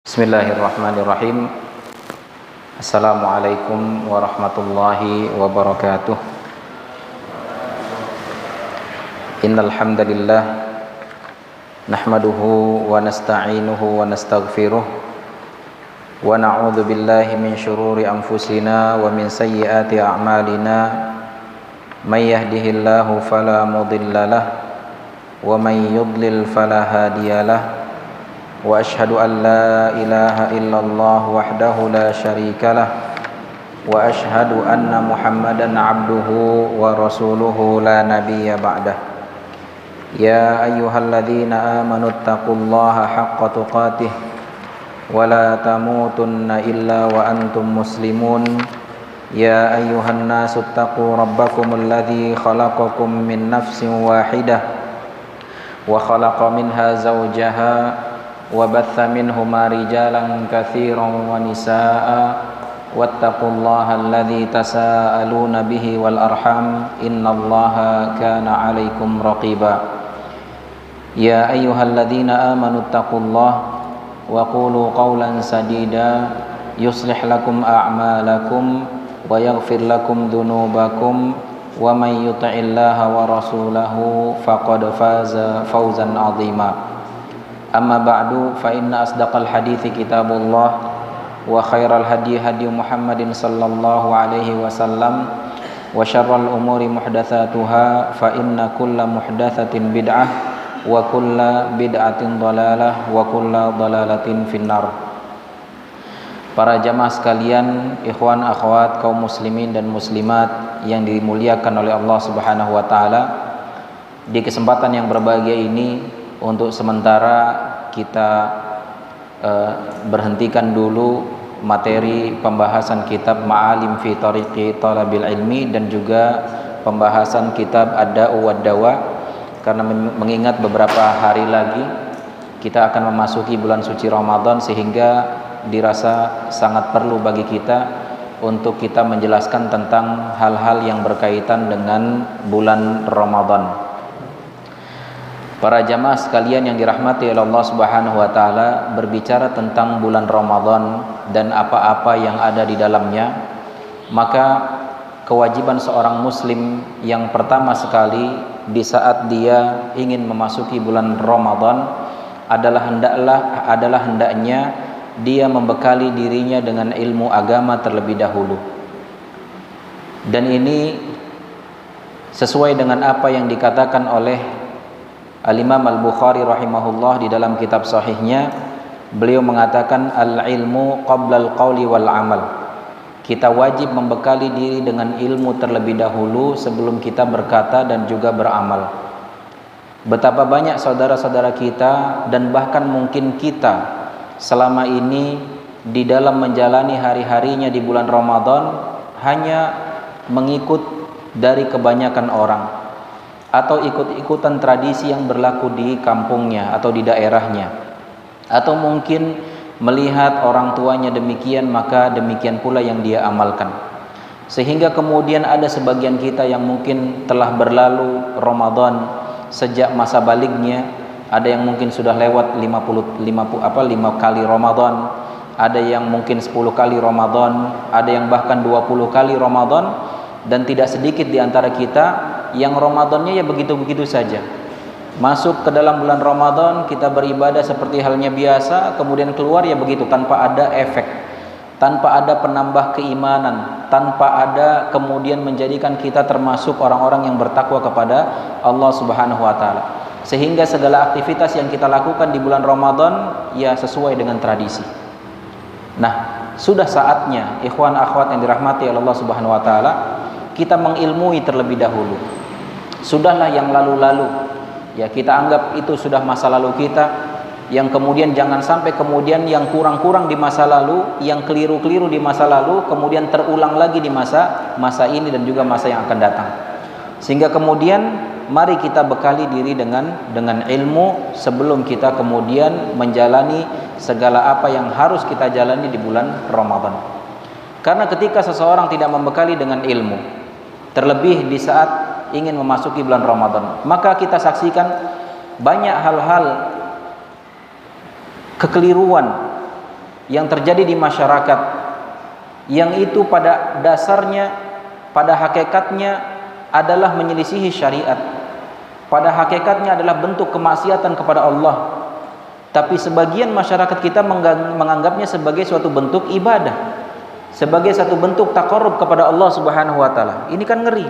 Bismillahirrahmanirrahim. Assalamualaikum warahmatullahi wabarakatuh. Innal hamdalillah nahmaduhu wa nasta'inuhu wa nastaghfiruh wa na'udzu billahi min shururi anfusina wa min sayyiati a'malina. May yahdihillahu fala mudilla lahu wa may yudlil fala hadiyalah. Wa ashhadu an la ilaha illallah wahdahu la syarika lah wa ashhadu anna Muhammadan abduhu wa rasuluhu la nabiyya ba'dah. Ya ayyuhalladzina amanu taqullaha haqqa tuqatih wa la tamutunna illa wa antum muslimun. Ya ayyuhan nasu taqu rabbakumul ladzi khalaqakum min nafsin wahidah wa khalaqa minha zawjaha وبث منهما رجالا كثيرا ونساء واتقوا الله الذي تساءلون به والأرحام إن الله كان عليكم رقيبا. يا أيها الذين آمنوا اتقوا الله وقولوا قولا سديدا يصلح لكم أعمالكم ويغفر لكم ذنوبكم ومن يطع الله ورسوله فقد فاز فوزا عظيما. Amma ba'du fa inna asdaqal hadithi kitabullah wa khairal hadi hadi Muhammadin sallallahu alaihi wasallam wa syarral umuri muhdatsatuha fa inna kulla muhdatsatin bid'ah wa kulla bid'atin dhalalah wa kulla dhalalatin finnar. Para jamaah sekalian, ikhwan akhwat kaum muslimin dan muslimat yang dimuliakan oleh Allah Subhanahu wa taala, di kesempatan yang berbahagia ini untuk sementara kita berhentikan dulu materi pembahasan kitab Ma'alim fi Tariqi Talabil Ilmi dan juga pembahasan kitab Ad-Da'u wad-Dawa, karena mengingat beberapa hari lagi kita akan memasuki bulan suci Ramadan, sehingga dirasa sangat perlu bagi kita untuk kita menjelaskan tentang hal-hal yang berkaitan dengan bulan Ramadan. Para jamaah sekalian yang dirahmati oleh Allah Subhanahu wa taala, berbicara tentang bulan Ramadan dan apa-apa yang ada di dalamnya, maka kewajiban seorang muslim yang pertama sekali di saat dia ingin memasuki bulan Ramadan adalah hendaknya dia membekali dirinya dengan ilmu agama terlebih dahulu. Dan ini sesuai dengan apa yang dikatakan oleh Al-Imam Al-Bukhari rahimahullah di dalam kitab sahihnya. Beliau mengatakan al-ilmu qabla al-qawli wal amal. Kita wajib membekali diri dengan ilmu terlebih dahulu sebelum kita berkata dan juga beramal. Betapa banyak saudara-saudara kita dan bahkan mungkin kita selama ini di dalam menjalani hari-harinya di bulan Ramadan hanya mengikut dari kebanyakan orang, atau ikut-ikutan tradisi yang berlaku di kampungnya atau di daerahnya, atau mungkin melihat orang tuanya demikian, maka demikian pula yang dia amalkan. Sehingga kemudian ada sebagian kita yang mungkin telah berlalu Ramadan sejak masa balignya, ada yang mungkin sudah lewat 5 kali Ramadan, ada yang mungkin 10 kali Ramadan, ada yang bahkan 20 kali Ramadan, dan tidak sedikit di antara kita yang Ramadannya ya begitu-begitu saja. Masuk ke dalam bulan Ramadan, kita beribadah seperti halnya biasa, kemudian keluar ya begitu, tanpa ada efek, tanpa ada penambah keimanan, tanpa ada kemudian menjadikan kita termasuk orang-orang yang bertakwa kepada Allah Subhanahu wa taala. Sehingga segala aktivitas yang kita lakukan di bulan Ramadan ya sesuai dengan tradisi. Nah, sudah saatnya ikhwan akhwat yang dirahmati oleh Allah Subhanahu wa taala, kita mengilmui terlebih dahulu. Sudahlah yang lalu-lalu, ya kita anggap itu sudah masa lalu kita, yang kemudian jangan sampai kemudian yang kurang-kurang di masa lalu, yang keliru-keliru di masa lalu kemudian terulang lagi di masa ini dan juga masa yang akan datang. Sehingga kemudian mari kita bekali diri dengan ilmu sebelum kita kemudian menjalani segala apa yang harus kita jalani di bulan Ramadan. Karena ketika seseorang tidak membekali dengan ilmu, terlebih di saat ingin memasuki bulan Ramadan, maka kita saksikan banyak hal-hal kekeliruan yang terjadi di masyarakat, yang itu pada dasarnya, pada hakikatnya adalah menyelisihi syariat, pada hakikatnya adalah bentuk kemaksiatan kepada Allah, tapi sebagian masyarakat kita menganggapnya sebagai suatu bentuk ibadah, sebagai satu bentuk taqarrub kepada Allah Subhanahu wa taala. Ini kan ngeri.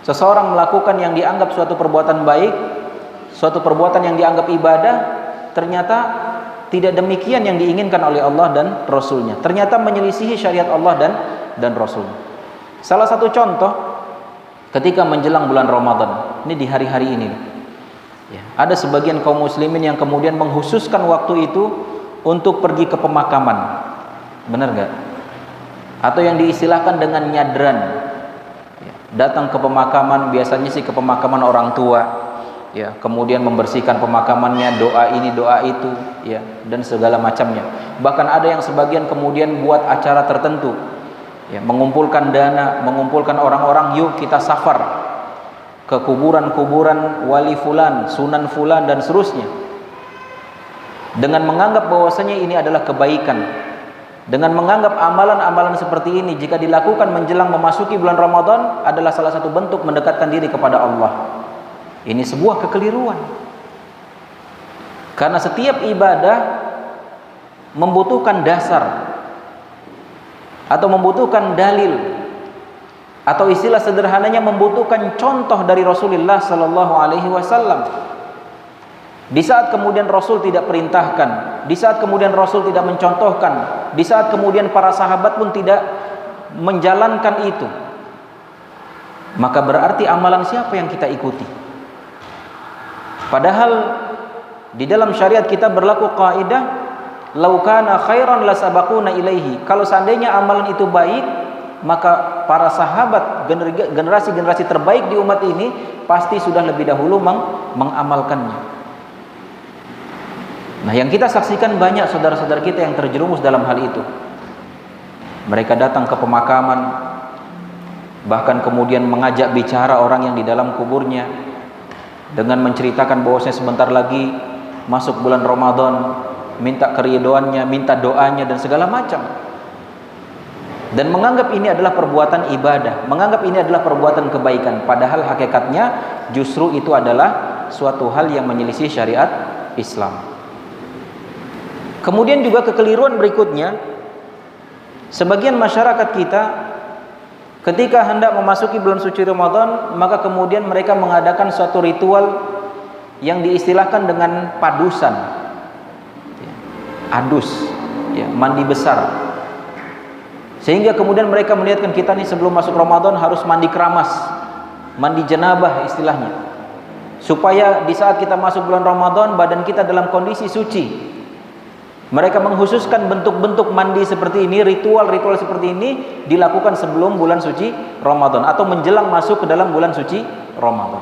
Seseorang melakukan yang dianggap suatu perbuatan baik, suatu perbuatan yang dianggap ibadah, ternyata tidak demikian yang diinginkan oleh Allah dan Rasulnya. Ternyata menyelisihi syariat Allah dan Rasulnya. Salah satu contoh ketika menjelang bulan Ramadan, ini di hari-hari ini ya, ada sebagian kaum muslimin yang kemudian menghususkan waktu itu untuk pergi ke pemakaman. Benar gak? Atau yang diistilahkan dengan nyadran ya, datang ke pemakaman, biasanya sih ke pemakaman orang tua ya, kemudian membersihkan pemakamannya, doa ini doa itu ya, dan segala macamnya. Bahkan ada yang sebagian kemudian buat acara tertentu ya, mengumpulkan dana, mengumpulkan orang-orang, yuk kita safar ke kuburan-kuburan wali fulan, sunan fulan dan seterusnya, dengan menganggap bahwasanya ini adalah kebaikan, dengan menganggap amalan-amalan seperti ini jika dilakukan menjelang memasuki bulan Ramadan adalah salah satu bentuk mendekatkan diri kepada Allah. Ini sebuah kekeliruan, karena setiap ibadah membutuhkan dasar atau membutuhkan dalil, atau istilah sederhananya membutuhkan contoh dari Rasulullah sallallahu alaihi wasallam. Di saat kemudian Rasul tidak perintahkan, di saat kemudian Rasul tidak mencontohkan, di saat kemudian para sahabat pun tidak menjalankan itu, maka berarti amalan siapa yang kita ikuti? Padahal di dalam syariat kita berlaku kaidah lau kana khairan lasabaquna ilaihi. Kalau seandainya amalan itu baik, maka para sahabat, generasi-generasi terbaik di umat ini pasti sudah lebih dahulu mengamalkannya. Nah, yang kita saksikan banyak saudara-saudara kita yang terjerumus dalam hal itu. Mereka datang ke pemakaman, bahkan kemudian mengajak bicara orang yang di dalam kuburnya dengan menceritakan bahwasanya sebentar lagi masuk bulan Ramadan, minta keridhoannya, minta doanya dan segala macam. Dan menganggap ini adalah perbuatan ibadah, menganggap ini adalah perbuatan kebaikan, padahal hakikatnya justru itu adalah suatu hal yang menyelisih syariat Islam. Kemudian juga kekeliruan berikutnya, sebagian masyarakat kita ketika hendak memasuki bulan suci Ramadan, maka kemudian mereka mengadakan suatu ritual yang diistilahkan dengan padusan, adus, ya, mandi besar. Sehingga kemudian mereka melihatkan kita nih sebelum masuk Ramadan harus mandi keramas, mandi janabah istilahnya, supaya di saat kita masuk bulan Ramadan badan kita dalam kondisi suci. Mereka menghususkan bentuk-bentuk mandi seperti ini, ritual-ritual seperti ini dilakukan sebelum bulan suci Ramadan atau menjelang masuk ke dalam bulan suci Ramadan.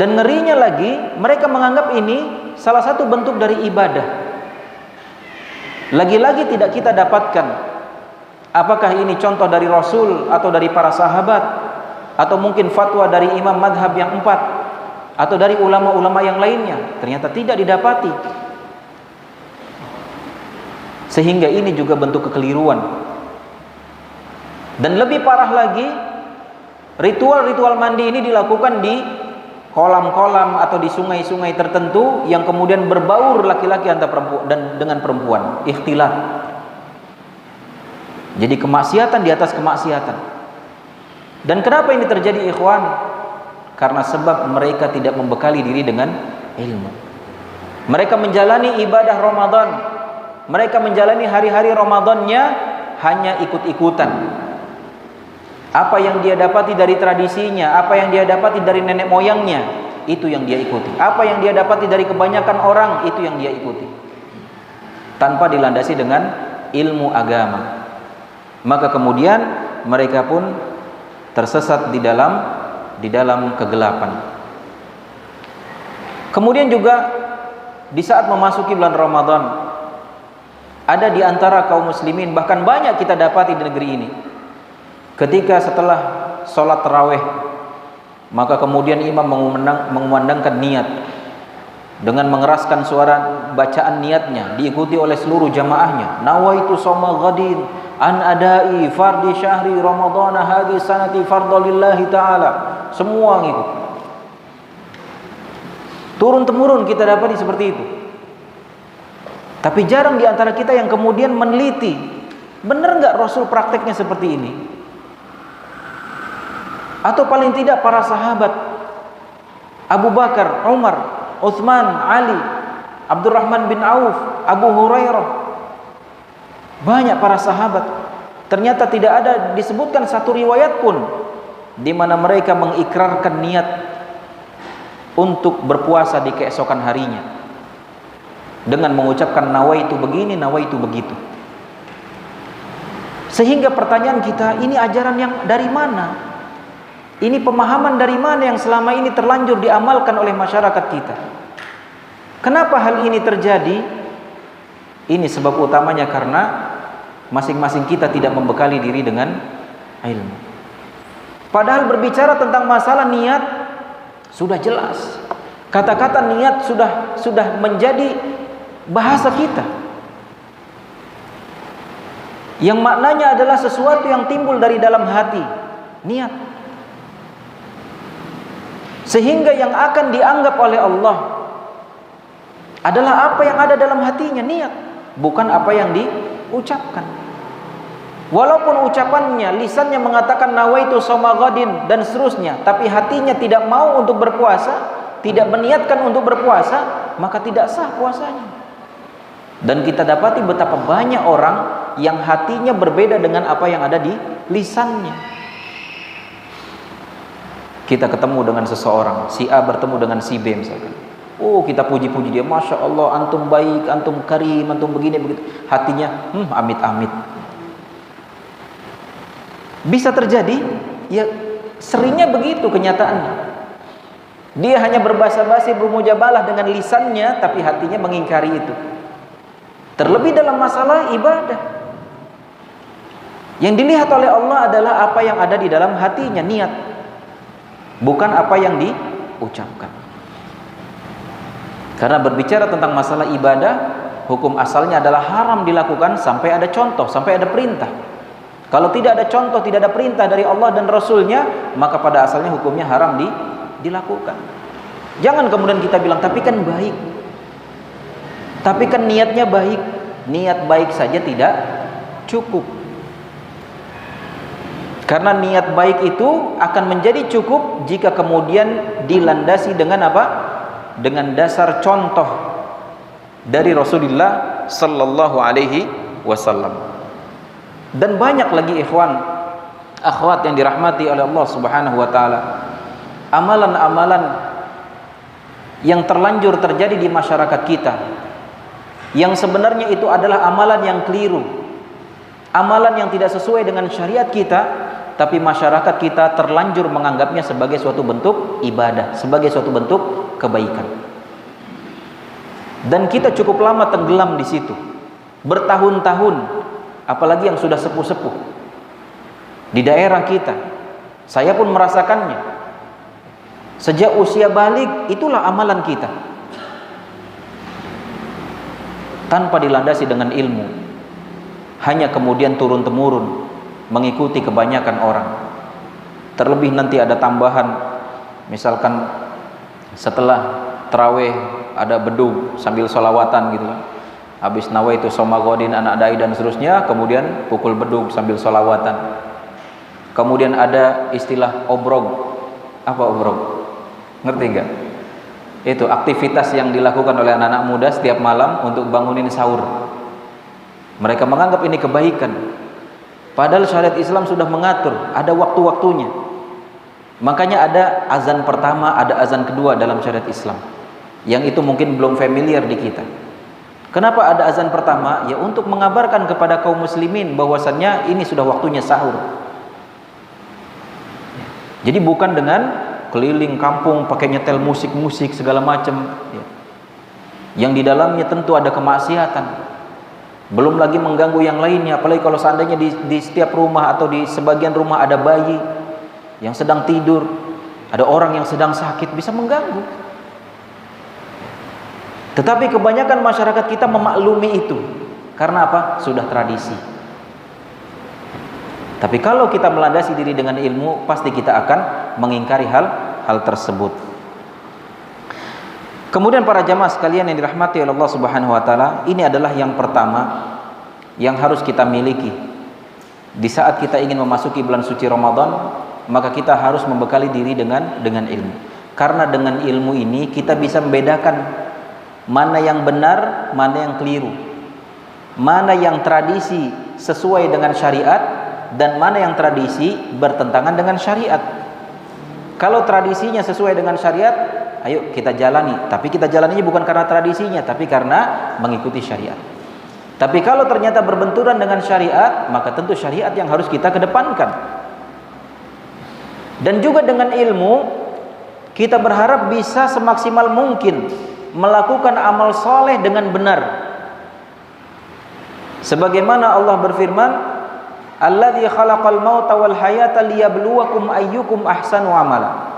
Dan ngerinya lagi, mereka menganggap ini salah satu bentuk dari ibadah. Lagi-lagi tidak kita dapatkan apakah ini contoh dari Rasul atau dari para sahabat, atau mungkin fatwa dari imam madhab yang 4 atau dari ulama-ulama yang lainnya. Ternyata tidak didapati. Sehingga ini juga bentuk kekeliruan. Dan lebih parah lagi, ritual-ritual mandi ini dilakukan di kolam-kolam atau di sungai-sungai tertentu yang kemudian berbaur laki-laki antara perempuan dan dengan perempuan, ikhtilat. Jadi kemaksiatan di atas kemaksiatan. Dan kenapa ini terjadi, ikhwan? Karena sebab mereka tidak membekali diri dengan ilmu. Mereka menjalani ibadah Ramadan, mereka menjalani hari-hari Ramadannya hanya ikut-ikutan. Apa yang dia dapati dari tradisinya, apa yang dia dapati dari nenek moyangnya, itu yang dia ikuti. Apa yang dia dapati dari kebanyakan orang, itu yang dia ikuti, tanpa dilandasi dengan ilmu agama. Maka kemudian mereka pun tersesat di dalam kegelapan. Kemudian juga di saat memasuki bulan Ramadan, ada di antara kaum muslimin, bahkan banyak kita dapati di negeri ini, ketika setelah sholat tarawih, maka kemudian imam mengumandangkan niat, dengan mengeraskan suara bacaan niatnya, diikuti oleh seluruh jamaahnya. Nawaitu shauma ghadin an adai fardi syahri ramadhan hadhi sanati fardalillahi ta'ala. Semua ngikut. Turun temurun kita dapati seperti itu. Tapi jarang di antara kita yang kemudian meneliti, benar nggak Rasul prakteknya seperti ini? Atau paling tidak para sahabat Abu Bakar, Umar, Utsman, Ali, Abdurrahman bin Auf, Abu Hurairah, banyak para sahabat. Ternyata tidak ada disebutkan satu riwayat pun di mana mereka mengikrarkan niat untuk berpuasa di keesokan harinya dengan mengucapkan nawaitu begini, nawaitu begitu. Sehingga pertanyaan kita, ini ajaran yang dari mana? Ini pemahaman dari mana yang selama ini terlanjur diamalkan oleh masyarakat kita? Kenapa hal ini terjadi? Ini sebab utamanya karena masing-masing kita tidak membekali diri dengan ilmu. Padahal berbicara tentang masalah niat sudah jelas. Kata-kata niat sudah menjadi bahasa kita, yang maknanya adalah sesuatu yang timbul dari dalam hati, niat. Sehingga yang akan dianggap oleh Allah adalah apa yang ada dalam hatinya, niat, bukan apa yang diucapkan. Walaupun ucapannya, lisannya mengatakan nawaitu shauma ghadin dan seterusnya, tapi hatinya tidak mau untuk berpuasa, tidak meniatkan untuk berpuasa, maka tidak sah puasanya. Dan kita dapati betapa banyak orang yang hatinya berbeda dengan apa yang ada di lisannya. Kita ketemu dengan seseorang, si A bertemu dengan si B misalkan. Oh, kita puji-puji dia, Masya Allah, antum baik, antum karim, antum begini, begitu. Hatinya, amit-amit. Bisa terjadi, ya seringnya begitu kenyataannya. Dia hanya berbasa-basi, bermujabalah dengan lisannya, tapi hatinya mengingkari itu. Terlebih dalam masalah ibadah. Yang dilihat oleh Allah adalah apa yang ada di dalam hatinya, niat, bukan apa yang diucapkan. Karena berbicara tentang masalah ibadah, hukum asalnya adalah haram dilakukan sampai ada contoh, sampai ada perintah. Kalau tidak ada contoh, tidak ada perintah dari Allah dan Rasulnya, maka pada asalnya hukumnya haram dilakukan. Jangan kemudian kita bilang, tapi kan baik, tapi kan niatnya baik. Niat baik saja tidak cukup. Karena niat baik itu akan menjadi cukup jika kemudian dilandasi dengan apa? Dengan dasar contoh dari Rasulullah sallallahu alaihi wasallam. Dan banyak lagi ikhwan, akhwat yang dirahmati oleh Allah Subhanahu wa taala, amalan-amalan yang terlanjur terjadi di masyarakat kita, yang sebenarnya itu adalah amalan yang keliru, amalan yang tidak sesuai dengan syariat kita, tapi masyarakat kita terlanjur menganggapnya sebagai suatu bentuk ibadah, sebagai suatu bentuk kebaikan. Dan kita cukup lama tenggelam di situ, bertahun-tahun, apalagi yang sudah sepuh-sepuh di daerah kita. Saya pun merasakannya. Sejak usia balik, itulah amalan kita, tanpa dilandasi dengan ilmu, hanya kemudian turun-temurun mengikuti kebanyakan orang. Terlebih nanti ada tambahan, misalkan setelah tarawih ada bedug sambil sholawatan gitu kan, habis nawaitu shauma ghadin an adai dan seterusnya, kemudian pukul bedug sambil sholawatan. Kemudian ada istilah obrog. Apa obrog? Ngerti enggak? Itu aktivitas yang dilakukan oleh anak-anak muda setiap malam untuk bangunin sahur. Mereka menganggap ini kebaikan, padahal syariat Islam sudah mengatur, ada waktu-waktunya. Makanya ada azan pertama, ada azan kedua dalam syariat Islam, yang itu mungkin belum familiar di kita. Kenapa ada azan pertama? Ya untuk mengabarkan kepada kaum muslimin bahwasannya ini sudah waktunya sahur. Jadi bukan dengan keliling kampung pakai nyetel musik-musik segala macam, yang di dalamnya tentu ada kemaksiatan. Belum lagi mengganggu yang lainnya, apalagi kalau seandainya di setiap rumah atau di sebagian rumah ada bayi yang sedang tidur, ada orang yang sedang sakit, bisa mengganggu. Tetapi kebanyakan masyarakat kita memaklumi itu. Karena apa? Sudah tradisi. Tapi kalau kita melandasi diri dengan ilmu, pasti kita akan mengingkari hal tersebut. Kemudian para jamaah sekalian yang dirahmati oleh Allah Subhanahu wa taala, ini adalah yang pertama yang harus kita miliki. Di saat kita ingin memasuki bulan suci Ramadan, maka kita harus membekali diri dengan ilmu. Karena dengan ilmu ini kita bisa membedakan mana yang benar, mana yang keliru. Mana yang tradisi sesuai dengan syariat dan mana yang tradisi bertentangan dengan syariat. Kalau tradisinya sesuai dengan syariat, ayo kita jalani. Tapi kita jalaninya bukan karena tradisinya, tapi karena mengikuti syariat. Tapi kalau ternyata berbenturan dengan syariat, maka tentu syariat yang harus kita kedepankan. Dan juga dengan ilmu, kita berharap bisa semaksimal mungkin melakukan amal soleh dengan benar. Sebagaimana Allah berfirman, Alladzi khalaqal mauta wal hayata liyabluwakum ayyukum ahsanu amala.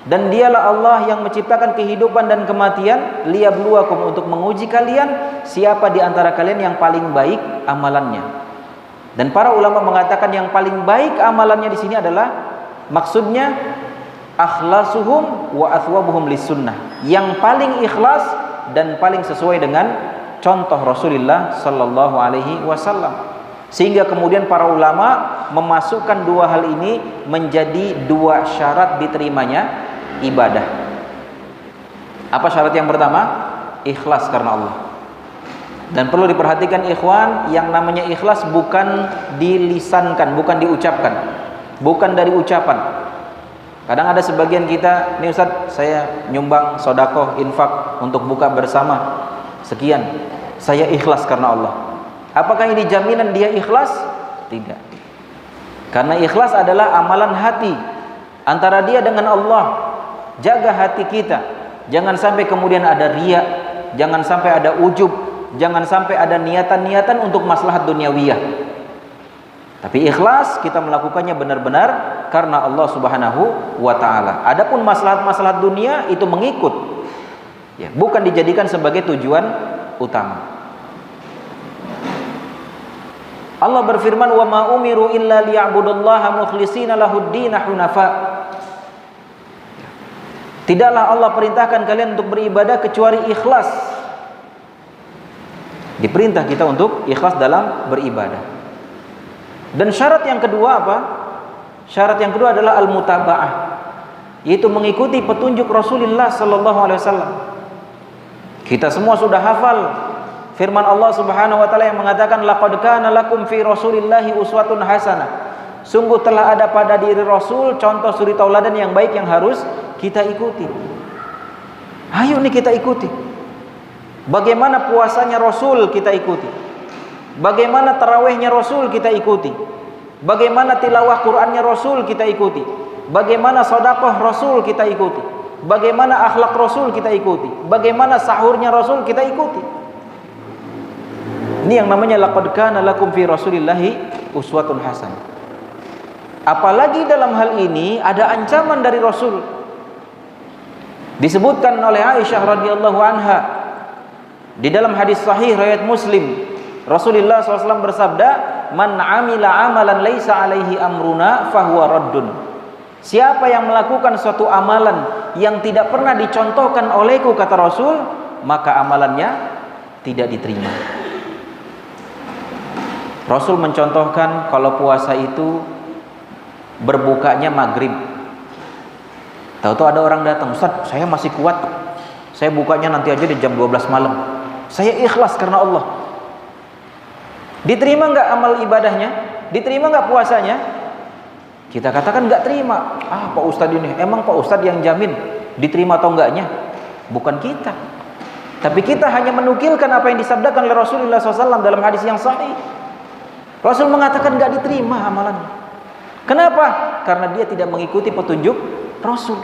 Dan dialah Allah yang menciptakan kehidupan dan kematian, liyabluwakum, untuk menguji kalian siapa di antara kalian yang paling baik amalannya. Dan para ulama mengatakan yang paling baik amalannya di sini adalah maksudnya akhlasuhum wa athwabuhum lis-sunnah. Yang paling ikhlas dan paling sesuai dengan contoh Rasulullah sallallahu alaihi wasallam. Sehingga kemudian para ulama memasukkan dua hal ini menjadi dua syarat diterimanya ibadah. Apa syarat yang pertama? Ikhlas karena Allah. Dan perlu diperhatikan ikhwan, yang namanya ikhlas bukan dilisankan, bukan diucapkan, bukan dari ucapan. Kadang ada sebagian kita, nih Ustaz, saya nyumbang sodakoh, infak untuk buka bersama sekian, saya ikhlas karena Allah. Apakah ini jaminan dia ikhlas? Tidak. Karena ikhlas adalah amalan hati antara dia dengan Allah. Jaga hati kita, jangan sampai kemudian ada riya, jangan sampai ada ujub, jangan sampai ada niatan-niatan untuk maslahat duniawiyah. Tapi ikhlas kita melakukannya benar-benar karena Allah Subhanahu wa taala. Adapun maslahat-maslahat dunia itu mengikut, ya, bukan dijadikan sebagai tujuan utama. Allah berfirman, wa ma umiru illa liya'budullaha mukhlishina lahud-din hunafa. Tidaklah Allah perintahkan kalian untuk beribadah kecuali ikhlas. Diperintah kita untuk ikhlas dalam beribadah. Dan syarat yang kedua apa? Syarat yang kedua adalah al-mutaba'ah, yaitu mengikuti petunjuk Rasulullah sallallahu alaihi wasallam. Kita semua sudah hafal firman Allah Subhanahu wa taala yang mengatakan, laqad kana lakum fi Rasulillahi uswatun hasanah. Sungguh telah ada pada diri Rasul contoh suri tauladan yang baik yang harus kita ikuti. Ayo nih kita ikuti. Bagaimana puasanya Rasul kita ikuti. Bagaimana tarawihnya Rasul kita ikuti. Bagaimana tilawah Qur'annya Rasul kita ikuti. Bagaimana sedekah Rasul kita ikuti. Bagaimana akhlak Rasul kita ikuti. Bagaimana sahurnya Rasul kita ikuti. Ini yang namanya laqad kana lakum fi Rasulillahi uswatun hasanah. Apalagi dalam hal ini ada ancaman dari Rasul. Disebutkan oleh Aisyah radhiyallahu anha di dalam hadis sahih riwayat Muslim, Rasulullah SAW bersabda, man amila amalan laisa alaihi amruna fahuwa raddun. Siapa yang melakukan suatu amalan yang tidak pernah dicontohkan olehku, kata Rasul, maka amalannya tidak diterima. Rasul mencontohkan kalau puasa itu berbukanya maghrib. Tahu-tahu ada orang datang, Ustaz, saya masih kuat, saya bukanya nanti aja di jam 12 malam, saya ikhlas karena Allah. Diterima nggak amal ibadahnya? Diterima nggak puasanya? Kita katakan nggak terima. Ah, Pak Ustadz ini, emang Pak Ustadz yang jamin diterima atau enggaknya? Bukan kita. Tapi kita hanya menukilkan apa yang disabdakan oleh Rasulullah SAW dalam hadis yang sahih. Rasul mengatakan nggak diterima amalannya. Kenapa? Karena dia tidak mengikuti petunjuk Rasul.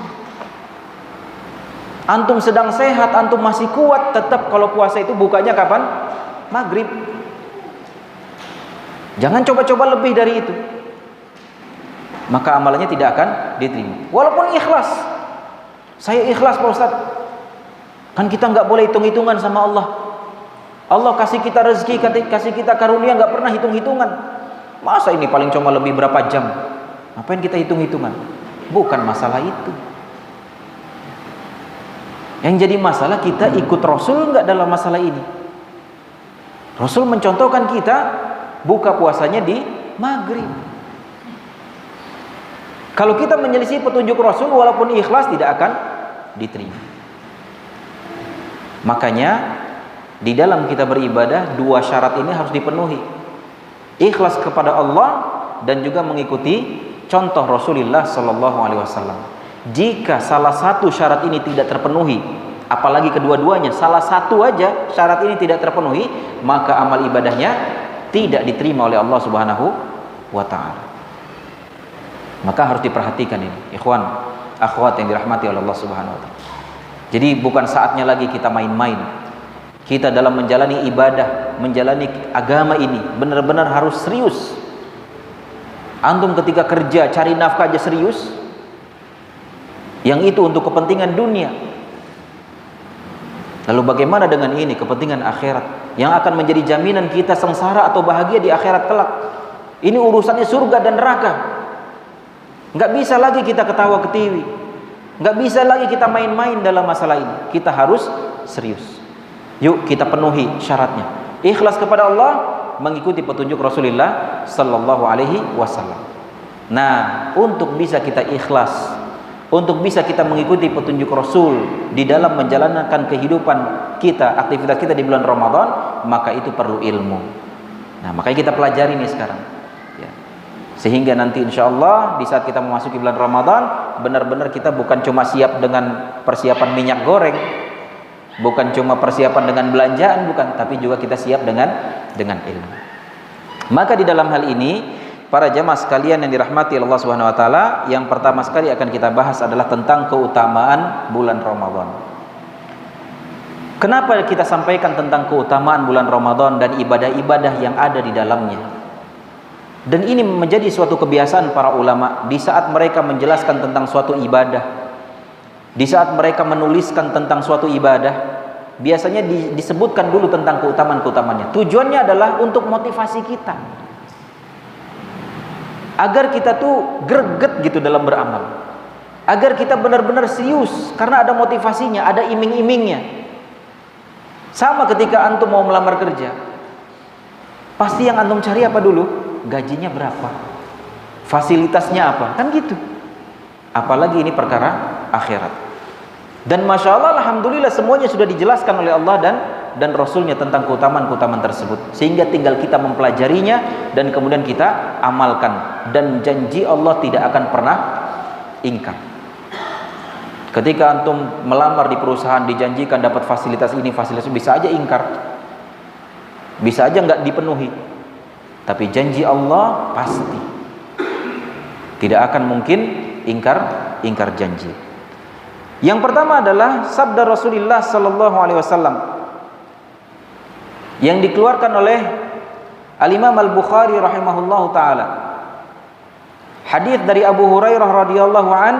Antum sedang sehat, antum masih kuat, tetap kalau puasa itu bukanya kapan? Maghrib. Jangan coba-coba lebih dari itu, maka amalannya tidak akan diterima. Walaupun ikhlas, saya ikhlas Pak Ustaz, Kan kita nggak boleh hitung-hitungan sama Allah. Allah kasih kita rezeki, kasih kita karunia, nggak pernah hitung-hitungan. Masa ini paling cuma lebih berapa jam? Ngapain kita hitung-hitungan? Bukan masalah itu. Yang jadi masalah kita ikut Rasul nggak dalam masalah ini. Rasul mencontohkan kita buka puasanya di maghrib. Kalau kita menyelisih petunjuk Rasul walaupun ikhlas tidak akan diterima. Makanya di dalam kita beribadah dua syarat ini harus dipenuhi. Ikhlas kepada Allah dan juga mengikuti contoh Rasulullah sallallahu alaihi wasallam. Jika salah satu syarat ini tidak terpenuhi, apalagi kedua-duanya, salah satu aja syarat ini tidak terpenuhi, maka amal ibadahnya tidak diterima oleh Allah Subhanahu wa taala. Maka harus diperhatikan ini, ikhwan, akhwat yang dirahmati oleh Allah Subhanahu wa taala. Jadi bukan saatnya lagi kita main-main. Kita dalam menjalani ibadah, menjalani agama ini benar-benar harus serius. Antum ketika kerja cari nafkah aja serius. Yang itu untuk kepentingan dunia. Lalu bagaimana dengan ini kepentingan akhirat yang akan menjadi jaminan kita sengsara atau bahagia di akhirat kelak? Ini urusannya surga dan neraka. Nggak bisa lagi kita ketawa ketiwi. Nggak bisa lagi kita main-main dalam masalah ini. Kita harus serius. Yuk kita penuhi syaratnya. Ikhlas kepada Allah, mengikuti petunjuk Rasulullah sallallahu alaihi wasallam. Nah, untuk bisa kita ikhlas, untuk bisa kita mengikuti petunjuk Rasul di dalam menjalankan kehidupan kita, aktivitas kita di bulan Ramadan, maka itu perlu ilmu. Nah, makanya kita pelajari nih sekarang. Ya. Sehingga nanti insya Allah di saat kita memasuki bulan Ramadan, benar-benar kita bukan cuma siap dengan persiapan minyak goreng, bukan cuma persiapan dengan belanjaan, bukan, tapi juga kita siap dengan ilmu. Maka di dalam hal ini, para jamaah sekalian yang dirahmati Allah Subhanahu wa taala, yang pertama sekali akan kita bahas adalah tentang keutamaan bulan Ramadan. Kenapa kita sampaikan tentang keutamaan bulan Ramadan dan ibadah-ibadah yang ada di dalamnya? Dan ini menjadi suatu kebiasaan para ulama di saat mereka menjelaskan tentang suatu ibadah, di saat mereka menuliskan tentang suatu ibadah, biasanya disebutkan dulu tentang keutamaan-keutamaannya. Tujuannya adalah untuk motivasi kita, agar kita tuh greget gitu dalam beramal, agar kita benar-benar serius karena ada motivasinya, ada iming-imingnya. Sama ketika antum mau melamar kerja, pasti yang antum cari apa dulu? Gajinya berapa? Fasilitasnya apa? Kan gitu. Apalagi ini perkara akhirat. Dan masya Allah, alhamdulillah semuanya sudah dijelaskan oleh Allah dan Rasulnya tentang keutamaan-keutamaan tersebut, sehingga tinggal kita mempelajarinya dan kemudian kita amalkan. Dan janji Allah tidak akan pernah ingkar. Ketika antum melamar di perusahaan, dijanjikan dapat fasilitas ini, fasilitas itu, bisa aja ingkar, bisa aja nggak dipenuhi. Tapi janji Allah pasti tidak akan mungkin ingkar janji. Yang pertama adalah sabda Rasulullah sallallahu alaihi wasallam yang dikeluarkan oleh Al-Imam Al-Bukhari rahimahullahu taala. Hadis dari Abu Hurairah radhiyallahu an,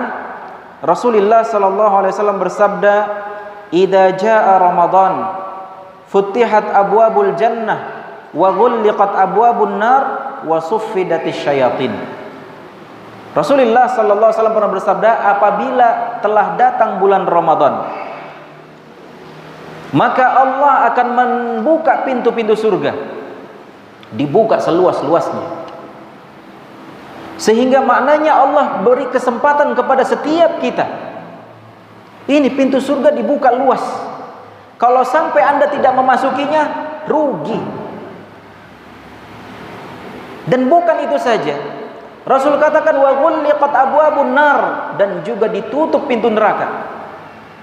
Rasulullah sallallahu alaihi wasallam bersabda, "Idza jaa Ramadan, futihat abwabul jannah wa ghulliqat abwabun nar wa suffidatis syayatin." Rasulullah sallallahu alaihi wasallam pernah bersabda, apabila telah datang bulan Ramadan, maka Allah akan membuka pintu-pintu surga, dibuka seluas-luasnya, sehingga maknanya Allah beri kesempatan kepada setiap kita. Ini pintu surga dibuka luas. Kalau sampai Anda tidak memasukinya, rugi. Dan bukan itu saja, Rasul katakan wa ghulliqat abwabun nar, dan juga ditutup pintu neraka.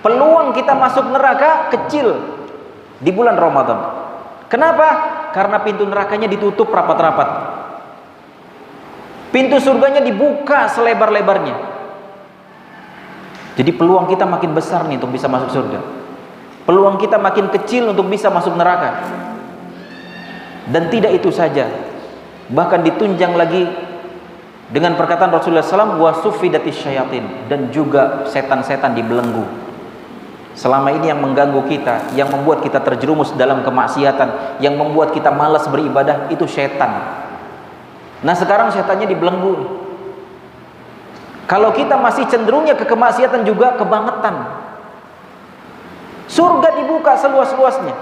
Peluang kita masuk neraka kecil di bulan Ramadan. Kenapa? Karena pintu nerakanya ditutup rapat-rapat. Pintu surganya dibuka selebar-lebarnya. Jadi peluang kita makin besar nih untuk bisa masuk surga. Peluang kita makin kecil untuk bisa masuk neraka. Dan tidak itu saja, bahkan ditunjang lagi dengan perkataan Rasulullah SAW, wa suffidatis syayatin, dan juga setan-setan dibelenggu. Selama ini yang mengganggu kita, yang membuat kita terjerumus dalam kemaksiatan, yang membuat kita malas beribadah, itu setan. Nah sekarang setannya dibelenggu. Kalau kita masih cenderungnya ke kemaksiatan juga kebangetan. Surga dibuka seluas-luasnya,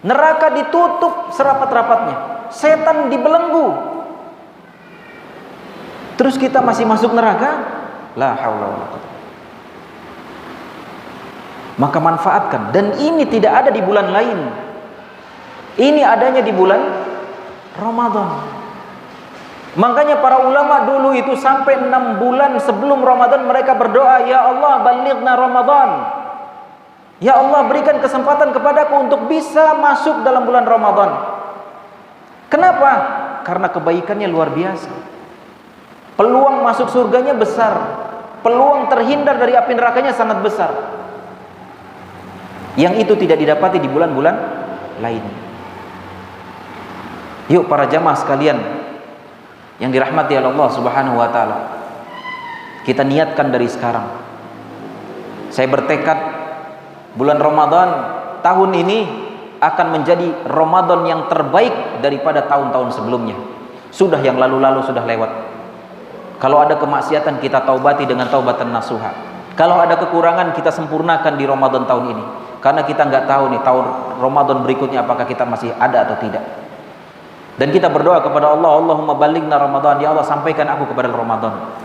neraka ditutup serapat-rapatnya, setan dibelenggu. Terus kita masih masuk neraka? La haula wala quwwata. Maka manfaatkan. Dan ini tidak ada di bulan lain. Ini adanya di bulan Ramadan. Makanya para ulama dulu itu sampai 6 bulan sebelum Ramadan mereka berdoa, ya Allah balighna Ramadan. Ya Allah berikan kesempatan kepadaku untuk bisa masuk dalam bulan Ramadan. Kenapa? Karena kebaikannya luar biasa. Peluang masuk surganya besar. Peluang terhindar dari api nerakanya sangat besar. Yang itu tidak didapati di bulan-bulan lain. Yuk para jamaah sekalian yang dirahmati oleh Allah Subhanahu wa taala, kita niatkan dari sekarang. Saya bertekad bulan Ramadan tahun ini akan menjadi Ramadan yang terbaik daripada tahun-tahun sebelumnya. Sudah yang lalu-lalu sudah lewat. Kalau ada kemaksiatan kita taubati dengan taubatan nasuha. Kalau ada kekurangan kita sempurnakan di Ramadan tahun ini. Karena kita nggak tahu nih tahun Ramadan berikutnya apakah kita masih ada atau tidak. Dan kita berdoa kepada Allah, Allahumma balighna Ramadan, ya Allah sampaikan aku kepada Ramadan.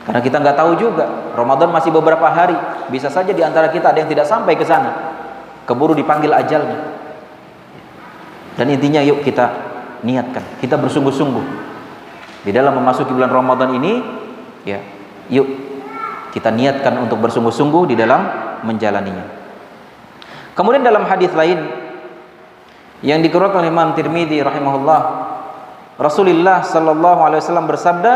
Karena kita nggak tahu juga, Ramadan masih beberapa hari, bisa saja di antara kita ada yang tidak sampai ke sana, keburu dipanggil ajalnya. Dan intinya yuk kita niatkan, kita bersungguh-sungguh di dalam memasuki bulan Ramadan ini, ya, yuk kita niatkan untuk bersungguh-sungguh di dalam menjalaninya. Kemudian dalam hadis lain yang dikeluarkan oleh Imam Tirmidzi rahimahullah, Rasulullah sallallahu alaihi wasallam bersabda,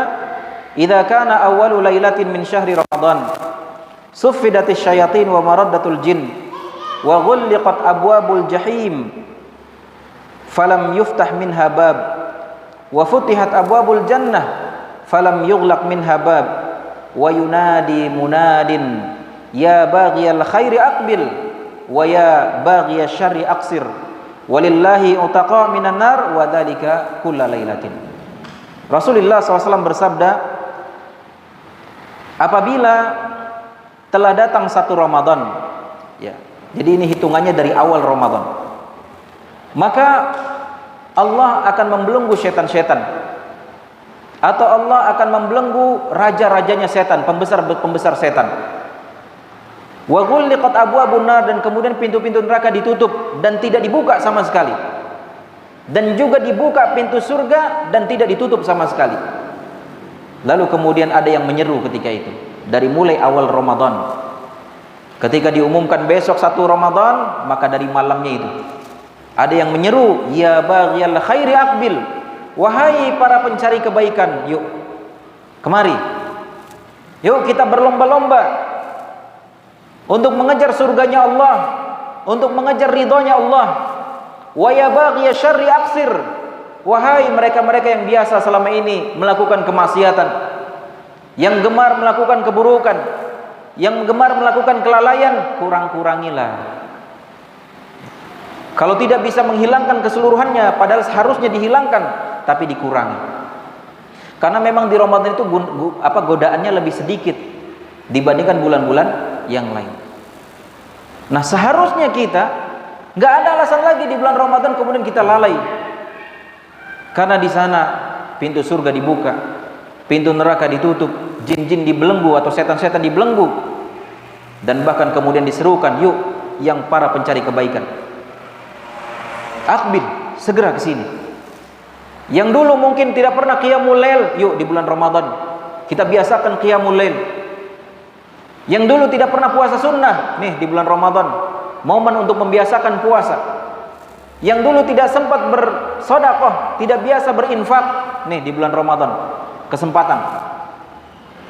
"Idza kana awwalu lailatin min syahri Ramadan, suffidatis syayatin wa maraddatul jin, wa ghulliqat abwabul jahim, falam yuftah minha bab, wa futihat abwabul jannah, falam yughlaq minha bab, wa yunadi munadin, ya baghiyal khairi aqbil, wa ya baghiyasy syarri aqsir, walillahi utaqa minan nar wa dzalika kulla lailatin." Rasulullah SAW bersabda, apabila telah datang satu Ramadan, ya, jadi ini hitungannya dari awal Ramadan, maka Allah akan membelenggu setan-setan, atau Allah akan membelenggu raja-rajanya setan, pembesar-pembesar setan. Wa ghulliqat abwabun nar, dan kemudian pintu-pintu neraka ditutup dan tidak dibuka sama sekali. Dan juga dibuka pintu surga dan tidak ditutup sama sekali. Lalu kemudian ada yang menyeru ketika itu, dari mulai awal Ramadan. Ketika diumumkan besok satu Ramadan, maka dari malamnya itu ada yang menyeru, ya baghiyal khairi aqbil, wahai para pencari kebaikan, yuk kemari. Yuk kita berlomba-lomba untuk mengejar surganya Allah, untuk mengejar ridhonya Allah. Wa ya baghiya syarri aqsir, wahai mereka-mereka yang biasa selama ini melakukan kemaksiatan, yang gemar melakukan keburukan, yang gemar melakukan kelalaian, kurang-kurangilah. Kalau tidak bisa menghilangkan keseluruhannya, padahal seharusnya dihilangkan, tapi dikurangi. Karena memang di Ramadan itu godaannya lebih sedikit dibandingkan bulan-bulan yang lain. Nah seharusnya kita nggak ada alasan lagi di bulan Ramadan kemudian kita lalai, karena di sana pintu surga dibuka, pintu neraka ditutup, jin-jin dibelenggu atau setan-setan dibelenggu, dan bahkan kemudian diserukan, yuk yang para pencari kebaikan, akbil, segera ke sini. Yang dulu mungkin tidak pernah qiyamul lail, yuk di bulan Ramadan kita biasakan qiyamul lail. Yang dulu tidak pernah puasa sunnah, nih di bulan Ramadan momen untuk membiasakan puasa. Yang dulu tidak sempat bersedekah, tidak biasa berinfak, nih di bulan Ramadan kesempatan.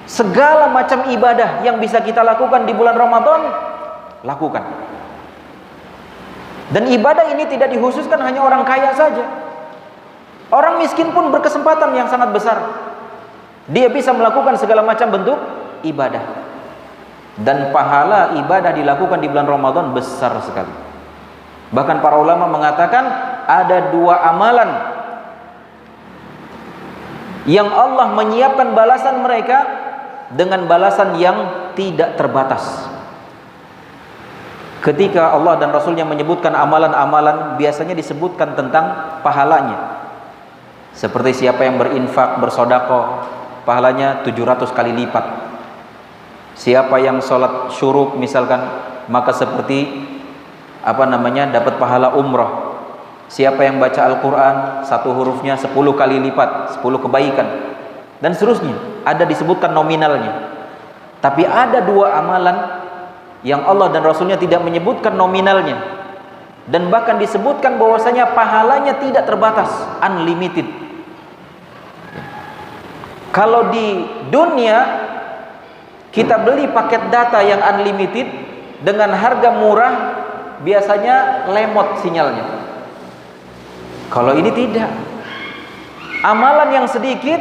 Segala macam ibadah yang bisa kita lakukan di bulan Ramadan, lakukan. Dan ibadah ini tidak dikhususkan hanya orang kaya saja. Orang miskin pun berkesempatan yang sangat besar. Dia bisa melakukan segala macam bentuk ibadah. Dan pahala ibadah dilakukan di bulan Ramadan besar sekali. Bahkan para ulama mengatakan ada 2 amalan yang Allah menyiapkan balasan mereka dengan balasan yang tidak terbatas. Ketika Allah dan Rasulnya menyebutkan amalan-amalan, biasanya disebutkan tentang pahalanya. Seperti siapa yang berinfak, bersedekah, pahalanya 700 kali lipat. Siapa yang sholat syuruk misalkan, maka seperti dapat pahala umrah. Siapa yang baca Al-Quran, 1 hurufnya 10 kali lipat, 10 kebaikan, dan seterusnya. Ada disebutkan nominalnya. Tapi ada 2 amalan yang Allah dan Rasulnya tidak menyebutkan nominalnya, dan bahkan disebutkan bahwasanya pahalanya tidak terbatas, unlimited. Kalau di dunia kita beli paket data yang unlimited dengan harga murah, biasanya lemot sinyalnya. Kalau ini tidak. Amalan yang sedikit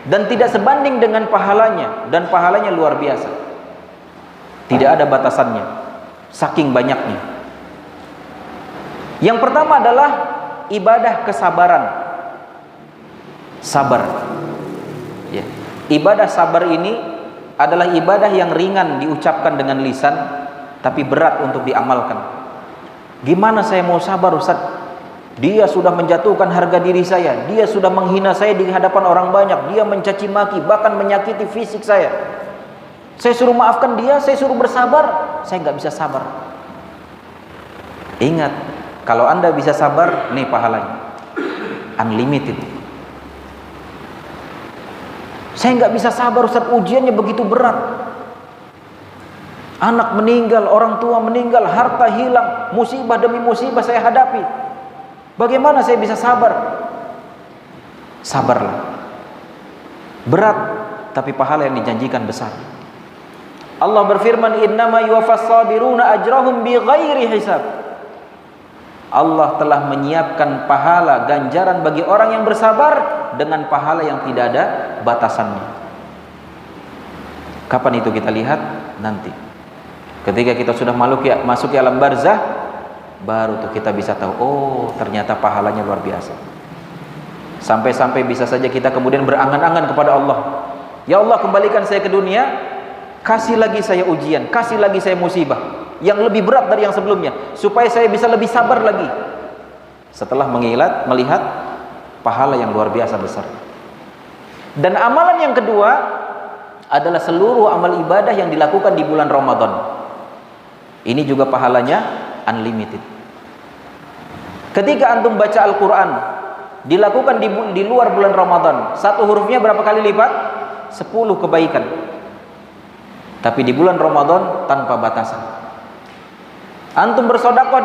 dan tidak sebanding dengan pahalanya, dan pahalanya luar biasa. Tidak ada batasannya, saking banyaknya. Yang pertama adalah ibadah kesabaran. Sabar. Ya. Ibadah sabar ini adalah ibadah yang ringan diucapkan dengan lisan, tapi berat untuk diamalkan. Gimana saya mau sabar, Ustaz? Dia sudah menjatuhkan harga diri saya, dia sudah menghina saya di hadapan orang banyak, dia mencaci maki, bahkan menyakiti fisik saya. Saya suruh maafkan dia, saya suruh bersabar, saya nggak bisa sabar. Ingat, kalau Anda bisa sabar, nih pahalanya unlimited. Saya nggak bisa sabar, Ustaz, ujiannya begitu berat. Anak meninggal, orang tua meninggal, harta hilang, musibah demi musibah saya hadapi. Bagaimana saya bisa sabar? Sabarlah. Berat, tapi pahala yang dijanjikan besar. Allah berfirman, innama yuwaffas sabiruna ajrahum bighairi hisab. Allah telah menyiapkan pahala ganjaran bagi orang yang bersabar dengan pahala yang tidak ada batasannya. Kapan itu kita lihat? Nanti. Ketika kita sudah masuk ke alam barzah, baru tuh kita bisa tahu, oh ternyata pahalanya luar biasa. Sampai-sampai bisa saja kita kemudian berangan-angan kepada Allah. Ya Allah, kembalikan saya ke dunia, kasih lagi saya ujian, kasih lagi saya musibah yang lebih berat dari yang sebelumnya, supaya saya bisa lebih sabar lagi. Setelah melihat pahala yang luar biasa besar. Dan amalan yang kedua adalah seluruh amal ibadah yang dilakukan di bulan Ramadan. Ini juga pahalanya unlimited. Ketika antum baca Al-Quran dilakukan di luar bulan Ramadan, 1 hurufnya berapa kali lipat? 10 kebaikan. Tapi di bulan Ramadan tanpa batasan. Antum bersedekah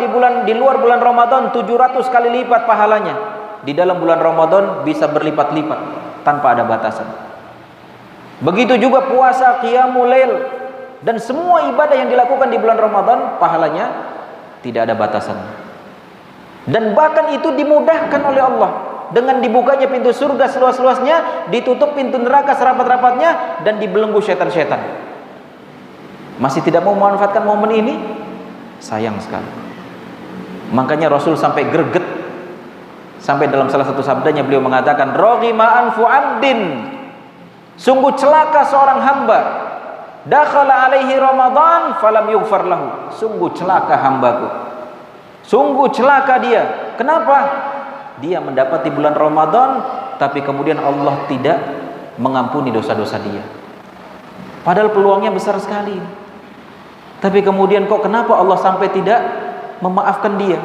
di luar bulan Ramadan 700 kali lipat pahalanya. Di dalam bulan Ramadan bisa berlipat-lipat tanpa ada batasan. Begitu juga puasa, qiyamul lail, dan semua ibadah yang dilakukan di bulan Ramadan pahalanya tidak ada batasan. Dan bahkan itu dimudahkan oleh Allah dengan dibukanya pintu surga seluas-luasnya, ditutup pintu neraka serapat-rapatnya, dan dibelenggu setan-setan. Masih tidak mau memanfaatkan momen ini? Sayang sekali. Makanya Rasul sampai greget, sampai dalam salah satu sabdanya beliau mengatakan, raghima anfu 'abdin, sungguh celaka seorang hamba, dakhala alaihi Ramadan falam yughfar lahu, sungguh celaka hambaku, sungguh celaka dia. Kenapa? Dia mendapati bulan Ramadan, tapi kemudian Allah tidak mengampuni dosa-dosa dia, padahal peluangnya besar sekali. Tapi kemudian kok kenapa Allah sampai tidak memaafkan dia?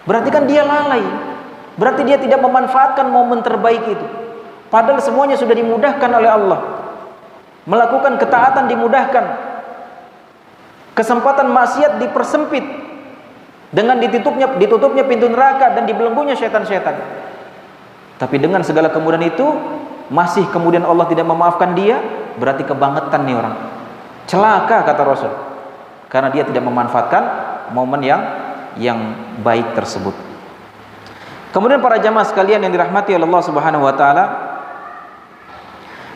Berarti kan dia lalai, berarti dia tidak memanfaatkan momen terbaik itu. Padahal semuanya sudah dimudahkan oleh Allah. Melakukan ketaatan dimudahkan, kesempatan maksiat dipersempit dengan ditutupnya pintu neraka dan dibelenggunya setan-setan. Tapi dengan segala kemudahan itu masih kemudian Allah tidak memaafkan dia, berarti kebangetan nih orang. Celaka kata Rasul, karena dia tidak memanfaatkan momen yang baik tersebut. Kemudian para jamaah sekalian yang dirahmati oleh Allah Subhanahu wa taala,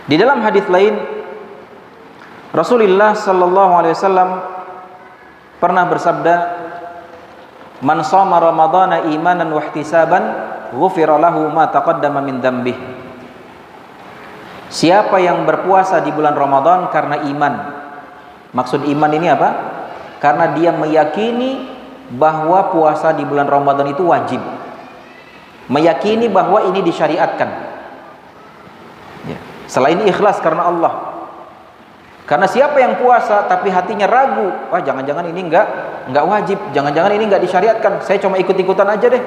di dalam hadis lain Rasulullah sallallahu alaihi wasallam pernah bersabda, "Man shoma ramadhana imanan wa ihtisaban, ghufira lahu ma taqaddama min dzambih." Siapa yang berpuasa di bulan Ramadan karena iman. Maksud iman ini apa? Karena dia meyakini bahwa puasa di bulan Ramadan itu wajib. Meyakini bahwa ini disyariatkan. Ya. Selain ikhlas karena Allah. Karena siapa yang puasa tapi hatinya ragu, wah jangan-jangan ini enggak wajib, jangan-jangan ini enggak disyariatkan, saya cuma ikut-ikutan aja deh.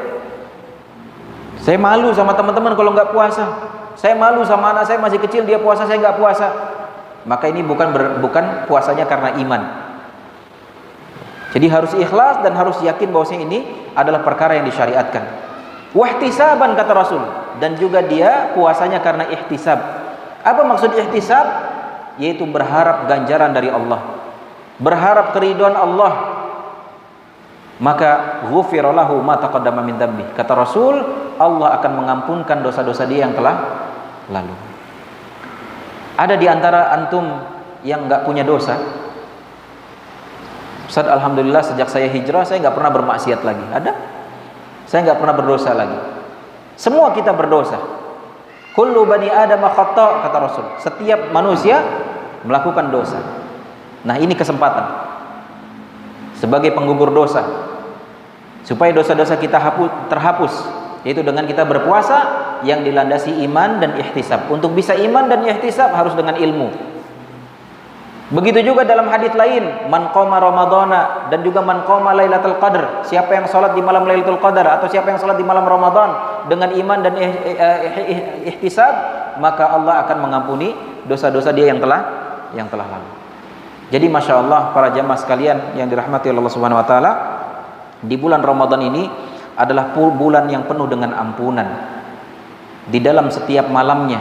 Saya malu sama teman-teman kalau enggak puasa. Saya malu sama anak saya masih kecil, dia puasa, saya enggak puasa. Maka ini bukan puasanya karena iman. Jadi harus ikhlas dan harus yakin bahwasanya ini adalah perkara yang disyariatkan. Wahtisaban kata Rasul, dan juga dia puasanya karena ihtisab. Apa maksud ihtisab? Yaitu berharap ganjaran dari Allah, berharap keridhaan Allah. Maka ghufira lahu ma taqaddama min dzambi. Kata Rasul, Allah akan mengampunkan dosa-dosa dia yang telah lalu. Ada di antara antum yang enggak punya dosa? Ustaz, alhamdulillah sejak saya hijrah saya enggak pernah bermaksiat lagi. Ada? Saya enggak pernah berdosa lagi. Semua kita berdosa. Kullu bani Adam khata' kata Rasul. Setiap manusia melakukan dosa. Nah, ini kesempatan sebagai penggugur dosa supaya dosa-dosa kita terhapus, yaitu dengan kita berpuasa yang dilandasi iman dan ihtisab. Untuk bisa iman dan ihtisab harus dengan ilmu. Begitu juga dalam hadis lain, man qoma ramadhana, dan juga man qoma lailatul qadar. Siapa yang salat di malam Lailatul Qadar atau siapa yang salat di malam Ramadan dengan iman dan ihtisab, maka Allah akan mengampuni dosa-dosa dia yang telah lalu. Jadi Masya Allah para jamaah sekalian yang dirahmati Allah Subhanahu Wa Taala, di bulan Ramadan ini adalah bulan yang penuh dengan ampunan di dalam setiap malamnya.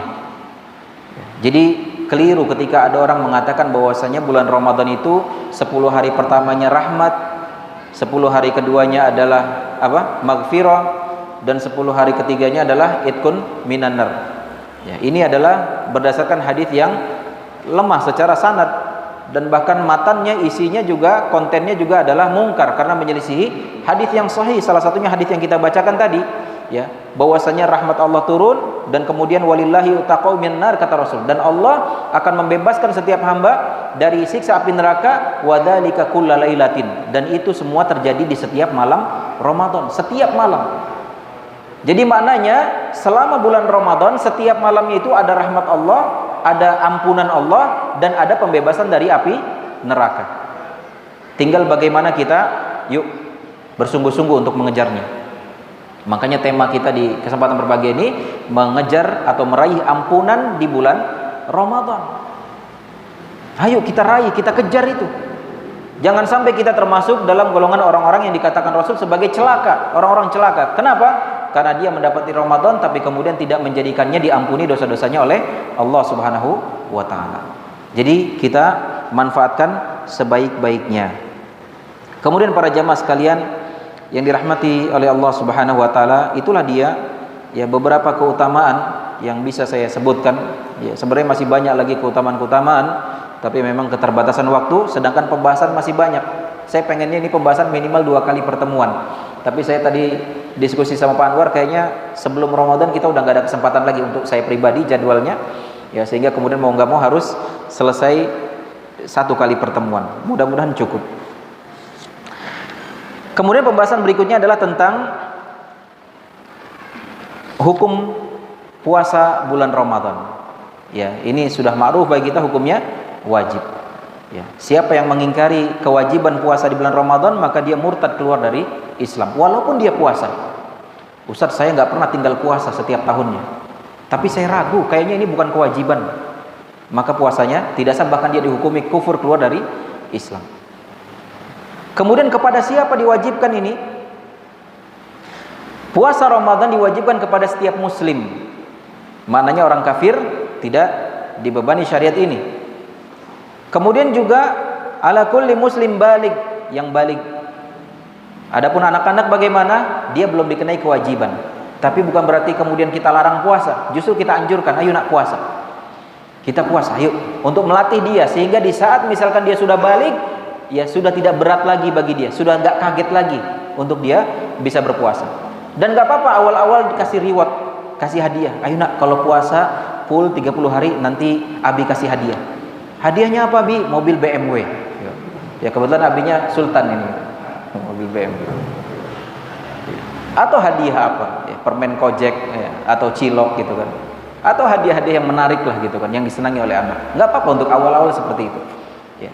Jadi keliru ketika ada orang mengatakan bahwasanya bulan Ramadan itu 10 hari pertamanya rahmat, 10 hari keduanya adalah apa? Maghfirah, dan 10 hari ketiganya adalah itkun minan nar. Ya, ini adalah berdasarkan hadis yang lemah secara sanad, dan bahkan matannya, isinya juga, kontennya juga adalah mungkar karena menyelisihi hadis yang sahih. Salah satunya hadis yang kita bacakan tadi, ya, bahwasanya rahmat Allah turun dan kemudian walillahi utaqau minnar kata Rasul, dan Allah akan membebaskan setiap hamba dari siksa api neraka, wadzalika kullalailatin, dan itu semua terjadi di setiap malam Ramadan, setiap malam. Jadi maknanya selama bulan Ramadan setiap malamnya itu ada rahmat Allah, ada ampunan Allah, dan ada pembebasan dari api neraka. Tinggal bagaimana kita yuk bersungguh-sungguh untuk mengejarnya. Makanya tema kita di kesempatan berbahagia ini mengejar atau meraih ampunan di bulan Ramadan. Ayo kita raih, kita kejar itu. Jangan sampai kita termasuk dalam golongan orang-orang yang dikatakan Rasul sebagai celaka, orang-orang celaka. Kenapa? Karena dia mendapati Ramadan tapi kemudian tidak menjadikannya diampuni dosa-dosanya oleh Allah Subhanahu wa taala. Jadi kita manfaatkan sebaik-baiknya. Kemudian para jamaah sekalian yang dirahmati oleh Allah Subhanahu wa taala, itulah dia ya beberapa keutamaan yang bisa saya sebutkan. Ya, sebenarnya masih banyak lagi keutamaan-keutamaan, tapi memang keterbatasan waktu, sedangkan pembahasan masih banyak. Saya pengennya ini pembahasan minimal 2 kali pertemuan. Tapi saya tadi diskusi sama Pak Anwar, kayaknya sebelum Ramadan kita udah gak ada kesempatan lagi untuk saya pribadi jadwalnya. Ya, sehingga kemudian mau gak mau harus selesai 1 kali pertemuan. Mudah-mudahan cukup. Kemudian pembahasan berikutnya adalah tentang hukum puasa bulan Ramadan. Ya, ini sudah ma'ruf bagi kita, hukumnya wajib. Ya, siapa yang mengingkari kewajiban puasa di bulan Ramadan maka dia murtad, keluar dari Islam. Walaupun dia puasa. Ustaz, saya nggak pernah tinggal puasa setiap tahunnya, tapi saya ragu, kayaknya ini bukan kewajiban. Maka puasanya tidak sah, bahkan dia dihukumi kufur, keluar dari Islam. Kemudian kepada siapa diwajibkan ini? Puasa Ramadan diwajibkan kepada setiap muslim. Maknanya orang kafir tidak dibebani syariat ini. Kemudian juga ala kulli muslim balig, yang balig. Adapun anak-anak bagaimana? Dia belum dikenai kewajiban. Tapi bukan berarti kemudian kita larang puasa. Justru kita anjurkan, ayo nak puasa. Kita puasa, yuk, untuk melatih dia sehingga di saat misalkan dia sudah balik, ya sudah tidak berat lagi bagi dia, sudah nggak kaget lagi untuk dia bisa berpuasa. Dan nggak apa-apa awal-awal dikasih reward, kasih hadiah. Ayo nak, kalau puasa full 30 hari nanti Abi kasih hadiah. Hadiahnya apa, Bi? Mobil BMW. Ya kebetulan Abinya Sultan ini, mobil BMW. Atau hadiah apa? Ya, permen kojek ya, atau cilok gitu kan. Atau hadiah-hadiah yang menarik lah gitu kan, yang disenangi oleh anak. Nggak apa-apa untuk awal-awal seperti itu. Ya.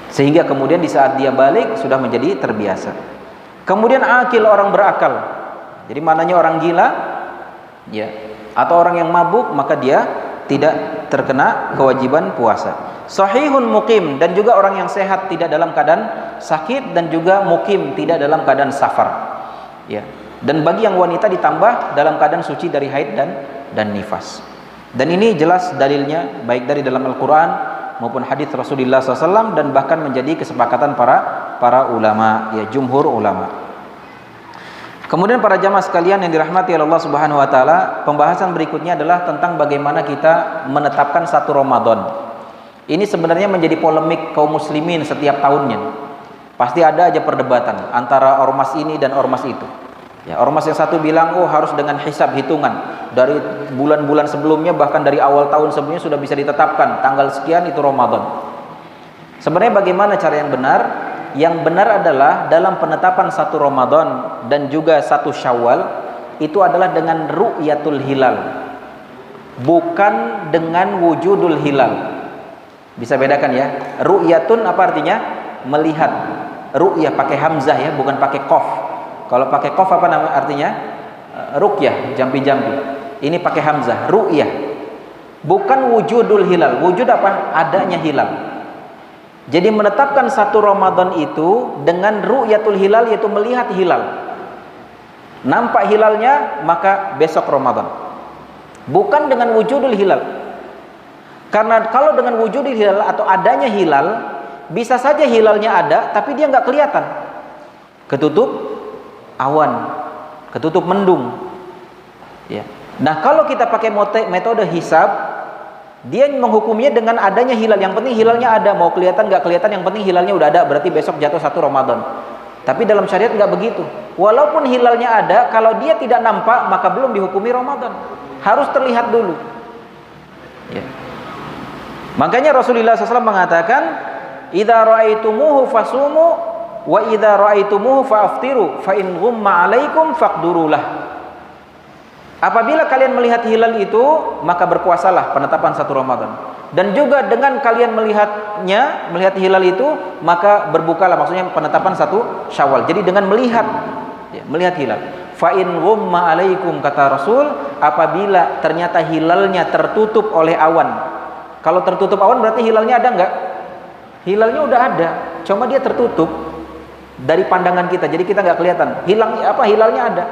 Sehingga kemudian di saat dia balik sudah menjadi terbiasa. Kemudian akil, orang berakal. Jadi mananya orang gila, ya, atau orang yang mabuk, maka dia tidak terkena kewajiban puasa. Sahihun mukim, dan juga orang yang sehat tidak dalam keadaan sakit, dan juga mukim tidak dalam keadaan safar. Ya. Dan bagi yang wanita ditambah dalam keadaan suci dari haid dan nifas. Dan ini jelas dalilnya baik dari dalam Al-Quran maupun hadis Rasulullah SAW, dan bahkan menjadi kesepakatan para ulama, ya, jumhur ulama. Kemudian para jamaah sekalian yang dirahmati oleh Allah Subhanahu wa taala, pembahasan berikutnya adalah tentang bagaimana kita menetapkan satu Ramadan. Ini sebenarnya menjadi polemik kaum muslimin setiap tahunnya. Pasti ada aja perdebatan antara ormas ini dan ormas itu. Ya, ormas yang satu bilang, oh harus dengan hisab, hitungan dari bulan-bulan sebelumnya, bahkan dari awal tahun sebelumnya sudah bisa ditetapkan tanggal sekian itu Ramadan. Sebenarnya bagaimana cara yang benar? Yang benar adalah dalam penetapan satu Ramadan dan juga satu Syawal itu adalah dengan ru'yatul hilal, bukan dengan wujudul hilal. Bisa bedakan ya. Ru'yatun apa artinya? Melihat. Ru'yah pakai hamzah ya, bukan pakai qaf. Kalau pakai qaf apa nama artinya? Ruqyah, jampi-jampi. Ini pakai hamzah, ru'yah. Bukan wujudul hilal. Wujud apa? Adanya hilal. Jadi menetapkan satu Ramadan itu dengan ru'yatul hilal, yaitu melihat hilal. Nampak hilalnya, maka besok Ramadan. Bukan dengan wujudul hilal. Karena kalau dengan wujudul hilal atau adanya hilal, bisa saja hilalnya ada tapi dia nggak kelihatan. Ketutup awan, ketutup mendung. Ya. Nah, kalau kita pakai metode hisab, dia menghukumnya dengan adanya hilal. Yang penting hilalnya ada, mau kelihatan nggak kelihatan, yang penting hilalnya udah ada, berarti besok jatuh satu Ramadan. Tapi dalam syariat nggak begitu. Walaupun hilalnya ada, kalau dia tidak nampak maka belum dihukumi Ramadan. Harus terlihat dulu. Ya. Makanya Rasulullah SAW mengatakan, "Idza ra'aitumuhu fasumu wa idza ra'aitumuhu fa'aftiru fa in ghumma 'alaikum faqdurulah." Apabila kalian melihat hilal itu, maka berpuasalah penetapan satu Ramadan. Dan juga dengan kalian melihat hilal itu, maka berbukalah, maksudnya penetapan satu Syawal. Jadi dengan melihat hilal. Fa in ghumma 'alaikum, kata Rasul, apabila ternyata hilalnya tertutup oleh awan. Kalau tertutup awan berarti hilalnya ada enggak? Hilalnya udah ada, cuma dia tertutup dari pandangan kita, jadi kita nggak kelihatan. Hilalnya ada.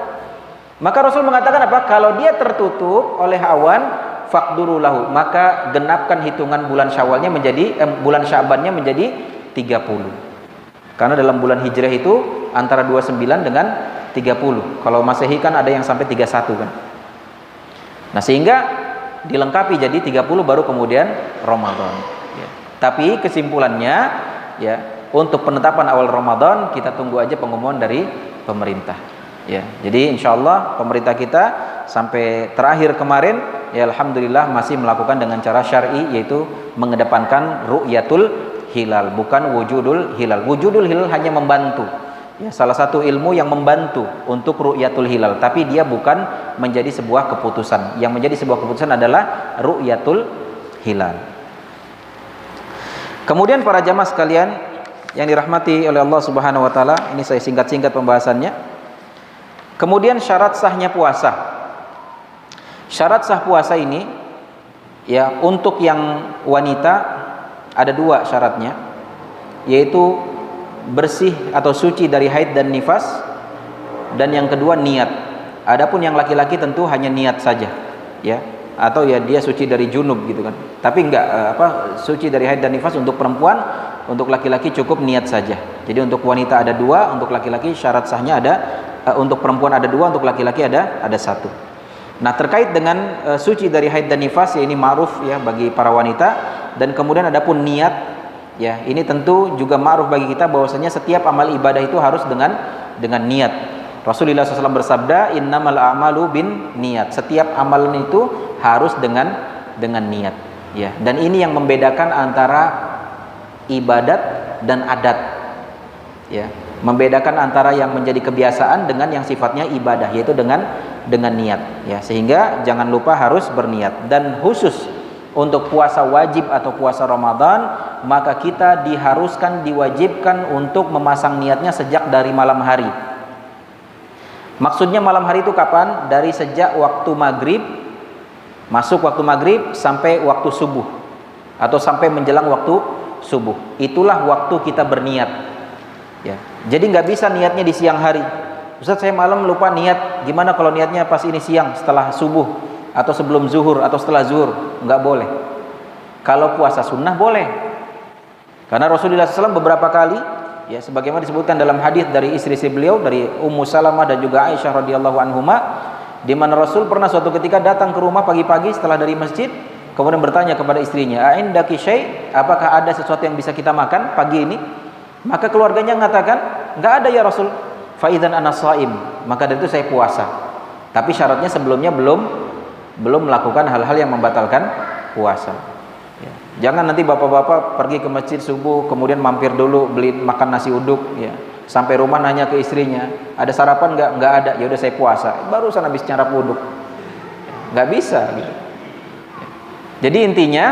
Maka Rasul mengatakan apa? Kalau dia tertutup oleh awan, faqdurulahu, maka genapkan hitungan bulan Syawalnya menjadi bulan Syabannya menjadi 30. Karena dalam bulan Hijrah itu antara 29 dengan 30. Kalau Masehi kan ada yang sampai 31 kan. Nah, sehingga dilengkapi jadi 30 baru kemudian Ramadan. Ya. Tapi kesimpulannya ya, untuk penetapan awal Ramadan kita tunggu aja pengumuman dari pemerintah. Ya, jadi insya Allah pemerintah kita sampai terakhir kemarin, ya alhamdulillah masih melakukan dengan cara syar'i, yaitu mengedepankan ru'yatul hilal, bukan wujudul hilal. Wujudul hilal hanya membantu. Ya, salah satu ilmu yang membantu untuk ru'yatul hilal, tapi dia bukan menjadi sebuah keputusan. Yang menjadi sebuah keputusan adalah ru'yatul hilal. Kemudian para jamaah sekalian yang dirahmati oleh Allah Subhanahu wa taala, ini saya singkat-singkat pembahasannya. Kemudian syarat sahnya puasa. Syarat sah puasa ini ya, untuk yang wanita ada dua syaratnya, yaitu bersih atau suci dari haid dan nifas, dan yang kedua niat. Adapun yang laki-laki tentu hanya niat saja, ya, atau ya dia suci dari junub gitu kan. Tapi enggak suci dari haid dan nifas untuk perempuan, untuk laki-laki cukup niat saja. Jadi untuk wanita ada dua, untuk laki-laki syarat sahnya ada, untuk perempuan ada dua, untuk laki-laki ada satu. Nah, terkait dengan suci dari haid dan nifas, ya ini ma'ruf ya bagi para wanita. Dan kemudian adapun niat, ya ini tentu juga ma'ruf bagi kita bahwasanya setiap amal ibadah itu harus dengan niat. Rasulullah SAW bersabda, innamal a'malu bin niat. Setiap amalan itu harus dengan niat, ya. Dan ini yang membedakan antara ibadat dan adat, ya. Membedakan antara yang menjadi kebiasaan dengan yang sifatnya ibadah, yaitu dengan niat, ya. Sehingga jangan lupa harus berniat. Dan khusus untuk puasa wajib atau puasa Ramadan, maka kita diwajibkan untuk memasang niatnya sejak dari malam hari. Maksudnya malam hari itu kapan? Dari sejak waktu maghrib, masuk waktu maghrib sampai waktu subuh, atau sampai menjelang waktu subuh. Itulah waktu kita berniat, ya. Jadi nggak bisa niatnya di siang hari. Ustaz, saya malam lupa niat. Gimana kalau niatnya pas ini siang, setelah subuh atau sebelum zuhur atau setelah zuhur? Nggak boleh. Kalau puasa sunnah boleh, karena Rasulullah SAW beberapa kali, ya sebagaimana disebutkan dalam hadis dari istri-istri beliau, dari Ummu Salamah dan juga Aisyah radhiyallahu anhuma, di mana Rasul pernah suatu ketika datang ke rumah pagi-pagi setelah dari masjid, kemudian bertanya kepada istrinya, "Aindaki syai'?" Apakah ada sesuatu yang bisa kita makan pagi ini? Maka keluarganya mengatakan, "Enggak ada ya Rasul." Fa idzan ana shaim, maka dari itu saya puasa. Tapi syaratnya sebelumnya belum melakukan hal-hal yang membatalkan puasa. Ya. Jangan nanti bapak-bapak pergi ke masjid subuh kemudian mampir dulu beli makan nasi uduk, ya. Sampai rumah nanya ke istrinya, "Ada sarapan enggak?" "Enggak ada." "Ya udah saya puasa." Barusan habis nyarap uduk. Enggak bisa gitu. Ya. Jadi intinya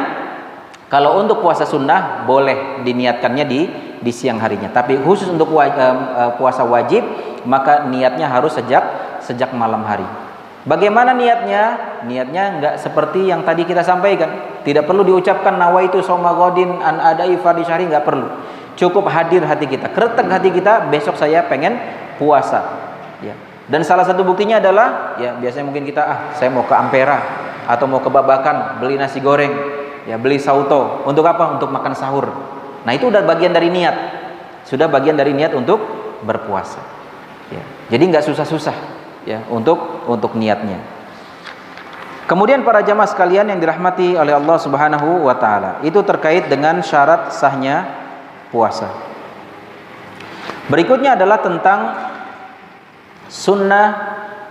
kalau untuk puasa sunnah boleh diniatkannya di siang harinya. Tapi khusus untuk puasa wajib, maka niatnya harus sejak malam hari. Bagaimana niatnya? Niatnya enggak seperti yang tadi kita sampaikan. Tidak perlu diucapkan nawaitu shauma ghadin an adai fardhi syahri, enggak perlu. Cukup hadir hati kita, kretek hati kita, besok saya pengen puasa, ya. Dan salah satu buktinya adalah, ya biasanya mungkin kita, saya mau ke Ampera atau mau ke Babakan beli nasi goreng, ya beli sauto. Untuk apa? Untuk makan sahur. Nah, itu udah bagian dari niat. Sudah bagian dari niat untuk berpuasa, ya. Jadi nggak susah-susah, ya, untuk niatnya. Kemudian para jamaah sekalian yang dirahmati oleh Allah Subhanahu wa taala, itu terkait dengan syarat sahnya puasa. Berikutnya adalah tentang sunnah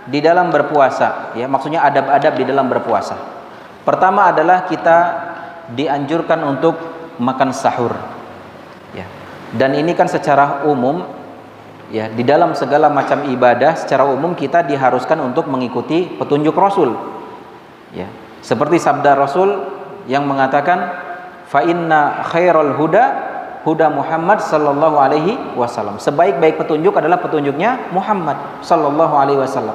di dalam berpuasa, ya, maksudnya adab-adab di dalam berpuasa. Pertama adalah kita dianjurkan untuk makan sahur, ya. Dan ini kan secara umum, ya, di dalam segala macam ibadah secara umum kita diharuskan untuk mengikuti petunjuk Rasul, ya. Seperti sabda Rasul yang mengatakan, "Fa inna khairal huda Muhammad sallallahu alaihi wasallam." Sebaik-baik petunjuk adalah petunjuknya Muhammad sallallahu alaihi wasallam.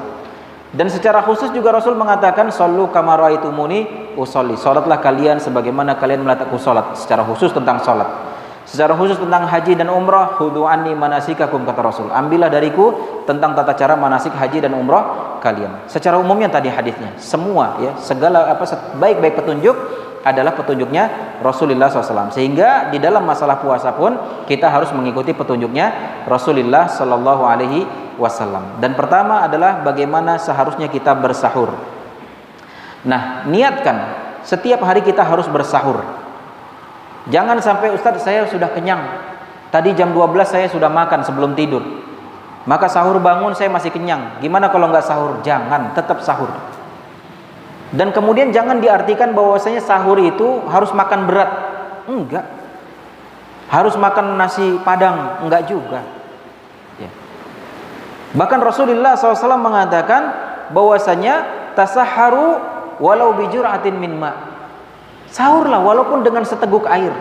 Dan secara khusus juga Rasul mengatakan, "Shallu kama raaitumuni usolli." Salatlah kalian sebagaimana kalian melihat aku salat. Secara khusus tentang salat. Secara khusus tentang haji dan umrah, "Khudhu anni manasikakum," kata Rasul. Ambillah dariku tentang tata cara manasik haji dan umrah kalian. Secara umumnya tadi hadisnya, semua, ya, segala baik-baik petunjuk adalah petunjuknya Rasulullah SAW. Sehingga di dalam masalah puasa pun kita harus mengikuti petunjuknya Rasulullah Sallallahu Alaihi Wasallam. Dan pertama adalah bagaimana seharusnya kita bersahur. Nah, niatkan setiap hari kita harus bersahur. Jangan sampai, "Ustadz, saya sudah kenyang. Tadi jam 12 saya sudah makan sebelum tidur. Maka sahur bangun saya masih kenyang. Gimana kalau nggak sahur?" Jangan, tetap sahur. Dan kemudian jangan diartikan bahwasanya sahur itu harus makan berat. Enggak. Harus makan nasi padang, enggak juga. Ya. Bahkan Rasulullah SAW mengatakan bahwasanya tasahharu walau bijur'atin min ma. Sahurlah walaupun dengan seteguk air.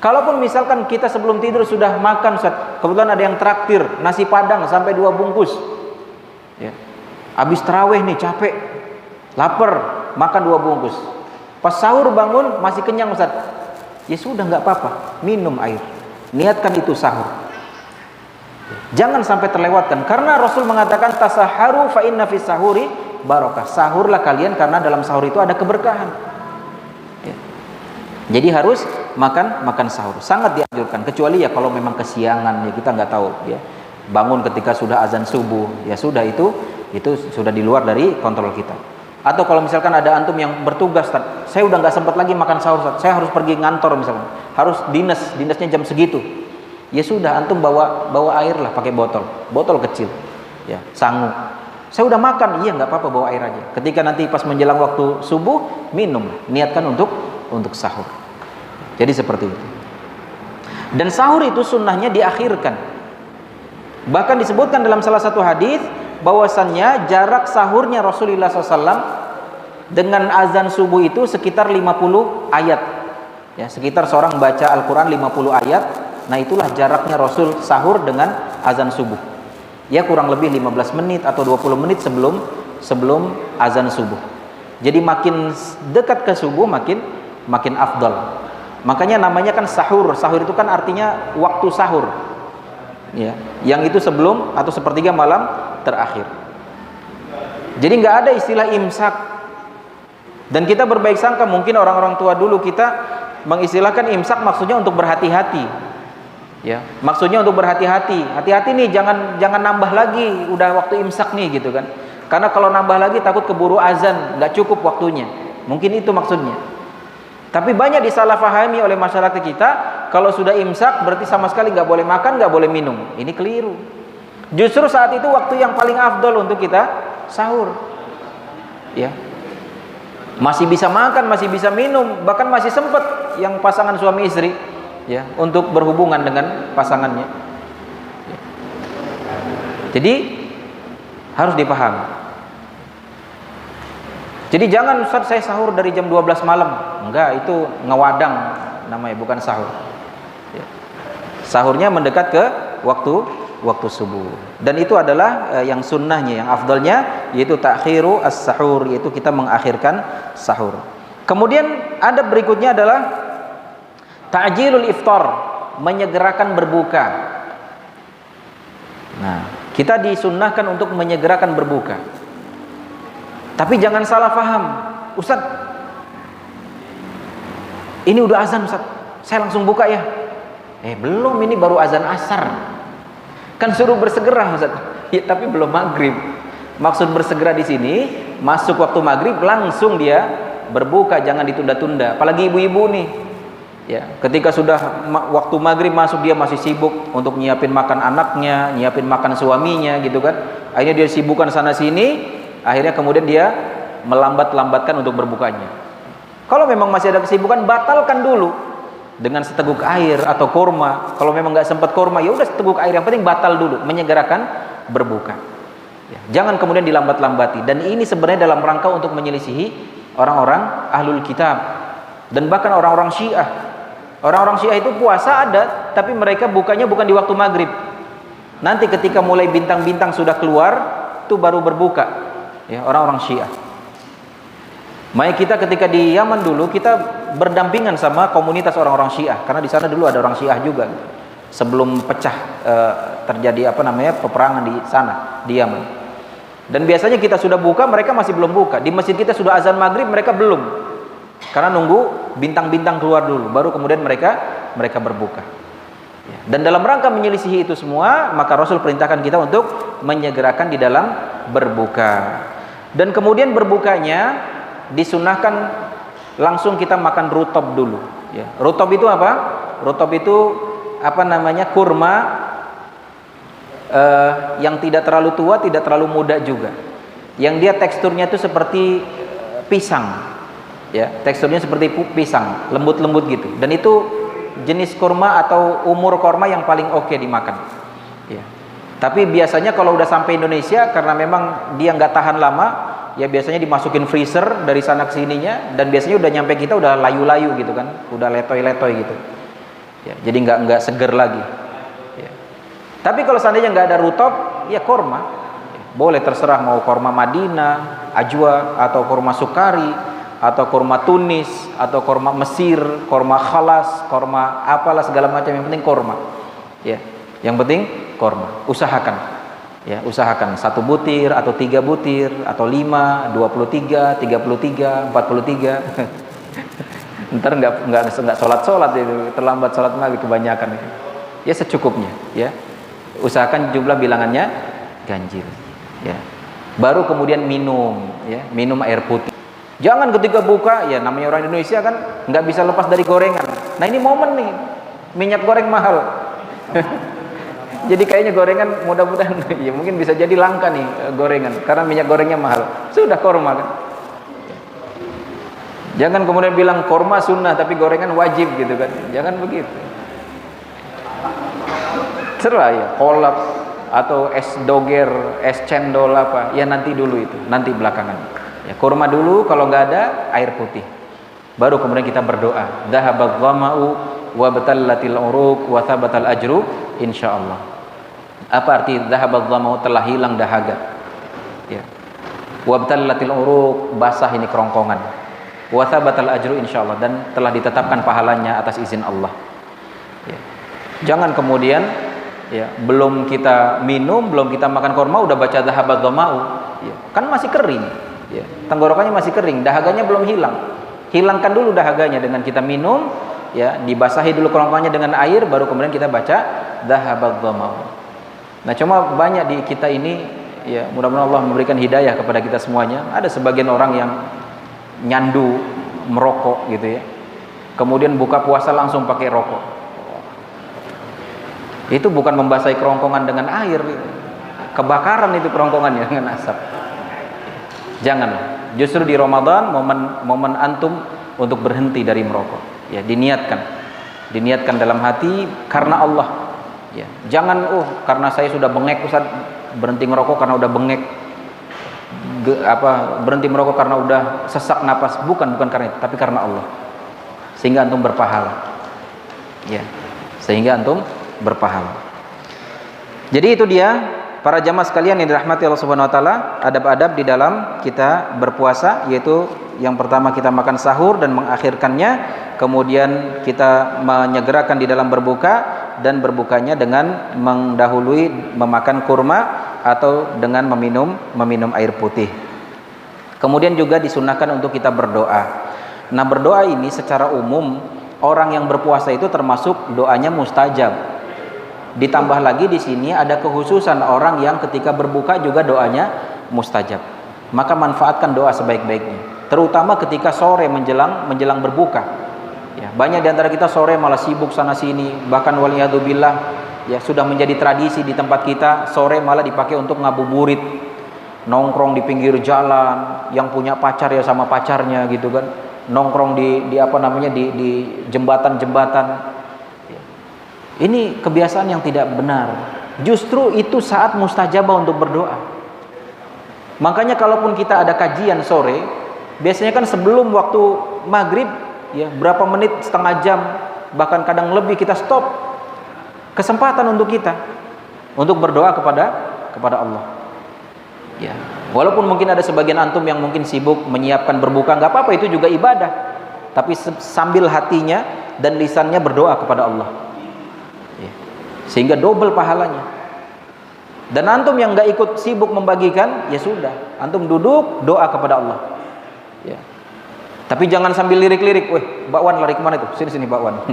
Kalaupun misalkan kita sebelum tidur sudah makan, kebetulan ada yang traktir nasi padang sampai 2 bungkus. Ya. Habis tarawih nih capek, lapar, makan 2 bungkus. Pas sahur bangun masih kenyang, Ustaz. Ya sudah, nggak apa-apa, minum air. Niatkan itu sahur. Jangan sampai terlewatkan, karena Rasul mengatakan tasaharu fa inna fis sahuri barakah. Sahurlah kalian karena dalam sahur itu ada keberkahan. Ya. Jadi harus makan sahur. Sangat dianjurkan, kecuali ya kalau memang kesiangan, ya kita nggak tahu, ya. Bangun ketika sudah azan subuh, ya sudah, itu Itu sudah di luar dari kontrol kita. Atau kalau misalkan ada antum yang bertugas, Ustaz, saya udah nggak sempat lagi makan sahur, Ustaz, saya harus pergi ngantor misalkan, harus dinasnya jam segitu. Ya sudah, antum bawa air lah, pakai botol kecil, ya, sangu. Saya udah makan, iya nggak apa-apa, bawa air aja. Ketika nanti pas menjelang waktu subuh, minum, niatkan untuk sahur. Jadi seperti itu. Dan sahur itu sunnahnya diakhirkan. Bahkan disebutkan dalam salah satu hadis bahwasannya jarak sahurnya Rasulullah SAW dengan azan subuh itu sekitar 50 ayat. Ya, sekitar seorang baca Al-Quran 50 ayat. Nah, itulah jaraknya Rasul sahur dengan azan subuh. Ya, kurang lebih 15 menit atau 20 menit sebelum azan subuh. Jadi makin dekat ke subuh makin afdal. Makanya namanya kan sahur. Sahur itu kan artinya waktu sahur. Ya, yang itu sebelum atau sepertiga malam terakhir. Jadi nggak ada istilah imsak. Dan kita berbaik sangka, mungkin orang-orang tua dulu kita mengistilahkan imsak maksudnya untuk berhati-hati. Ya, maksudnya untuk berhati-hati. Hati-hati nih, jangan nambah lagi, udah waktu imsak nih gitu kan. Karena kalau nambah lagi takut keburu azan, nggak cukup waktunya. Mungkin itu maksudnya. Tapi banyak disalahfahami oleh masyarakat kita, kalau sudah imsak berarti sama sekali nggak boleh makan, nggak boleh minum. Ini keliru. Justru saat itu waktu yang paling afdol untuk kita sahur. Ya. Masih bisa makan, masih bisa minum, bahkan masih sempat yang pasangan suami istri, ya, untuk berhubungan dengan pasangannya. Ya. Jadi harus dipahami. Jadi jangan, Ustaz, saya sahur dari jam 12 malam. Enggak, itu ngewadang namanya, bukan sahur. Ya. Sahurnya mendekat ke waktu subuh. Dan itu adalah yang sunnahnya, yang afdalnya, yaitu takhiru as-sahur, yaitu kita mengakhirkan sahur. Kemudian ada berikutnya adalah ta'jilul iftar, menyegerakan berbuka. Nah, kita disunnahkan untuk menyegerakan berbuka. Tapi jangan salah paham, Ustaz, ini udah azan, Ustaz, saya langsung buka ya. Belum, ini baru azan asar. Kan suruh bersegera, Ustaz. Ya, tapi belum maghrib. Maksud bersegera di sini, masuk waktu maghrib langsung dia berbuka, jangan ditunda-tunda. Apalagi ibu-ibu nih, ya, ketika sudah waktu maghrib masuk, dia masih sibuk untuk nyiapin makan anaknya, nyiapin makan suaminya gitu kan. Akhirnya dia sibukkan sana sini. Akhirnya kemudian dia melambat-lambatkan untuk berbukanya. Kalau memang masih ada kesibukan, batalkan dulu dengan seteguk air atau kurma. Kalau memang nggak sempat kurma, ya udah seteguk air. Yang penting batal dulu, menyegerakan berbuka. Ya, jangan kemudian dilambat-lambati. Dan ini sebenarnya dalam rangka untuk menyelisihi orang-orang ahlul kitab dan bahkan orang-orang Syiah. Orang-orang Syiah itu puasa ada, tapi mereka bukanya bukan di waktu maghrib. Nanti ketika mulai bintang-bintang sudah keluar, itu baru berbuka. Ya, orang-orang Syiah. Makanya kita ketika di Yaman dulu, kita berdampingan sama komunitas orang-orang Syiah, karena di sana dulu ada orang Syiah juga sebelum pecah terjadi peperangan di sana di Yaman. Dan biasanya kita sudah buka, mereka masih belum buka. Di masjid kita sudah azan maghrib, mereka belum, karena nunggu bintang-bintang keluar dulu, baru kemudian mereka berbuka. Ya. Dan dalam rangka menyelisihi itu semua, maka Rasul perintahkan kita untuk menyegerakan di dalam berbuka. Dan kemudian berbukanya disunahkan langsung kita makan rutob dulu. Ya. Rutob itu apa? Rutob itu kurma yang tidak terlalu tua, tidak terlalu muda juga. Yang dia teksturnya itu seperti pisang. Ya, teksturnya seperti pisang, lembut-lembut gitu. Dan itu jenis kurma atau umur kurma yang paling oke dimakan. Ya. Tapi biasanya kalau udah sampai Indonesia, karena memang dia nggak tahan lama, ya biasanya dimasukin freezer dari sana ke sininya, dan biasanya udah nyampe kita udah layu-layu gitu kan, udah letoy-letoy gitu. Ya, jadi nggak seger lagi. Ya. Tapi kalau seandainya nggak ada rutob, ya kurma. Ya, boleh terserah mau kurma Madinah, Ajwa, atau kurma Sukari, atau kurma Tunis, atau kurma Mesir, kurma Khalas, kurma apalah segala macam, yang penting kurma. Ya, yang penting kurma. Usahakan, ya, usahakan 1 butir atau 3 butir atau 5, 23, 33, 43. Ntar nggak sholat itu, terlambat sholat maghrib kebanyakan. Ya secukupnya, ya. Usahakan jumlah bilangannya ganjil, ya. Baru kemudian minum, ya, minum air putih. Jangan ketika buka, ya namanya orang Indonesia kan nggak bisa lepas dari gorengan. Nah ini momen nih, minyak goreng mahal. Jadi kayaknya gorengan mudah-mudahan ya mungkin bisa jadi langka nih gorengan karena minyak gorengnya mahal. Sudah korma kan. Jangan kemudian bilang korma sunnah tapi gorengan wajib gitu kan. Jangan begitu. Cerah ya, kolak atau es doger, es cendol apa, ya nanti dulu itu, nanti belakangan. Ya, kurma dulu, kalau nggak ada air putih. Baru kemudian kita berdoa. Dhahabadh dhama'u wa batallatil uruq wa thabatal ajru insyaallah. Apa arti dhahabadh dhama'u? Telah hilang dahaga. Ya. Wa batallatil uruq, basah ini kerongkongan. Wa thabatal ajru insyaallah, dan telah ditetapkan pahalanya atas izin Allah. Ya. Jangan kemudian ya, belum kita minum, belum kita makan korma udah baca dhahabadh dhama'u, ya, kan masih kering, ya, tenggorokannya masih kering, dahaganya belum hilang. Hilangkan dulu dahaganya dengan kita minum, ya, dibasahi dulu kerongkongannya dengan air, baru kemudian kita baca dhahabadh dhama'u. Nah, cuma banyak di kita ini, ya, mudah-mudahan Allah memberikan hidayah kepada kita semuanya. Ada sebagian orang yang nyandu merokok gitu ya, kemudian buka puasa langsung pakai rokok. Itu bukan membasahi kerongkongan dengan air, kebakaran itu kerongkongannya dengan asap. Jangan. Justru di Ramadan momen antum untuk berhenti dari merokok. Ya, diniatkan dalam hati karena Allah. Ya, jangan karena saya sudah bengek Ustaz, berhenti ngerokok karena udah bengek. Berhenti merokok karena udah sesak napas, bukan karena itu, tapi karena Allah. Sehingga antum berpahala. Ya. Sehingga antum berpahala. Jadi itu dia para jamaah sekalian yang dirahmati Allah Subhanahu wa taala, adab-adab di dalam kita berpuasa, yaitu yang pertama kita makan sahur dan mengakhirkannya, kemudian kita menyegerakan di dalam berbuka dan berbukanya dengan mendahului memakan kurma atau dengan meminum air putih. Kemudian juga disunahkan untuk kita berdoa. Nah, berdoa ini secara umum orang yang berpuasa itu termasuk doanya mustajab. Ditambah lagi di sini ada kekhususan orang yang ketika berbuka juga doanya mustajab. Maka manfaatkan doa sebaik-baiknya, terutama ketika sore menjelang berbuka. Ya, banyak di antara kita sore malah sibuk sana sini, bahkan waliyadzubillah ya sudah menjadi tradisi di tempat kita sore malah dipakai untuk ngabuburit, nongkrong di pinggir jalan, yang punya pacar ya sama pacarnya gitu kan, nongkrong di jembatan-jembatan. Ini kebiasaan yang tidak benar. Justru itu saat mustajabah untuk berdoa. Makanya kalaupun kita ada kajian sore, biasanya kan sebelum waktu maghrib, ya berapa menit, setengah jam, bahkan kadang lebih kita stop. Kesempatan untuk kita untuk berdoa kepada Allah. Ya, walaupun mungkin ada sebagian antum yang mungkin sibuk menyiapkan berbuka, nggak apa-apa, itu juga ibadah. Tapi sambil hatinya dan lisannya berdoa kepada Allah. Sehingga double pahalanya. Dan antum yang nggak ikut sibuk membagikan, ya sudah, antum duduk doa kepada Allah. Ya. Tapi jangan sambil lirik-lirik, bakwan lari kemana itu? Sini bakwan,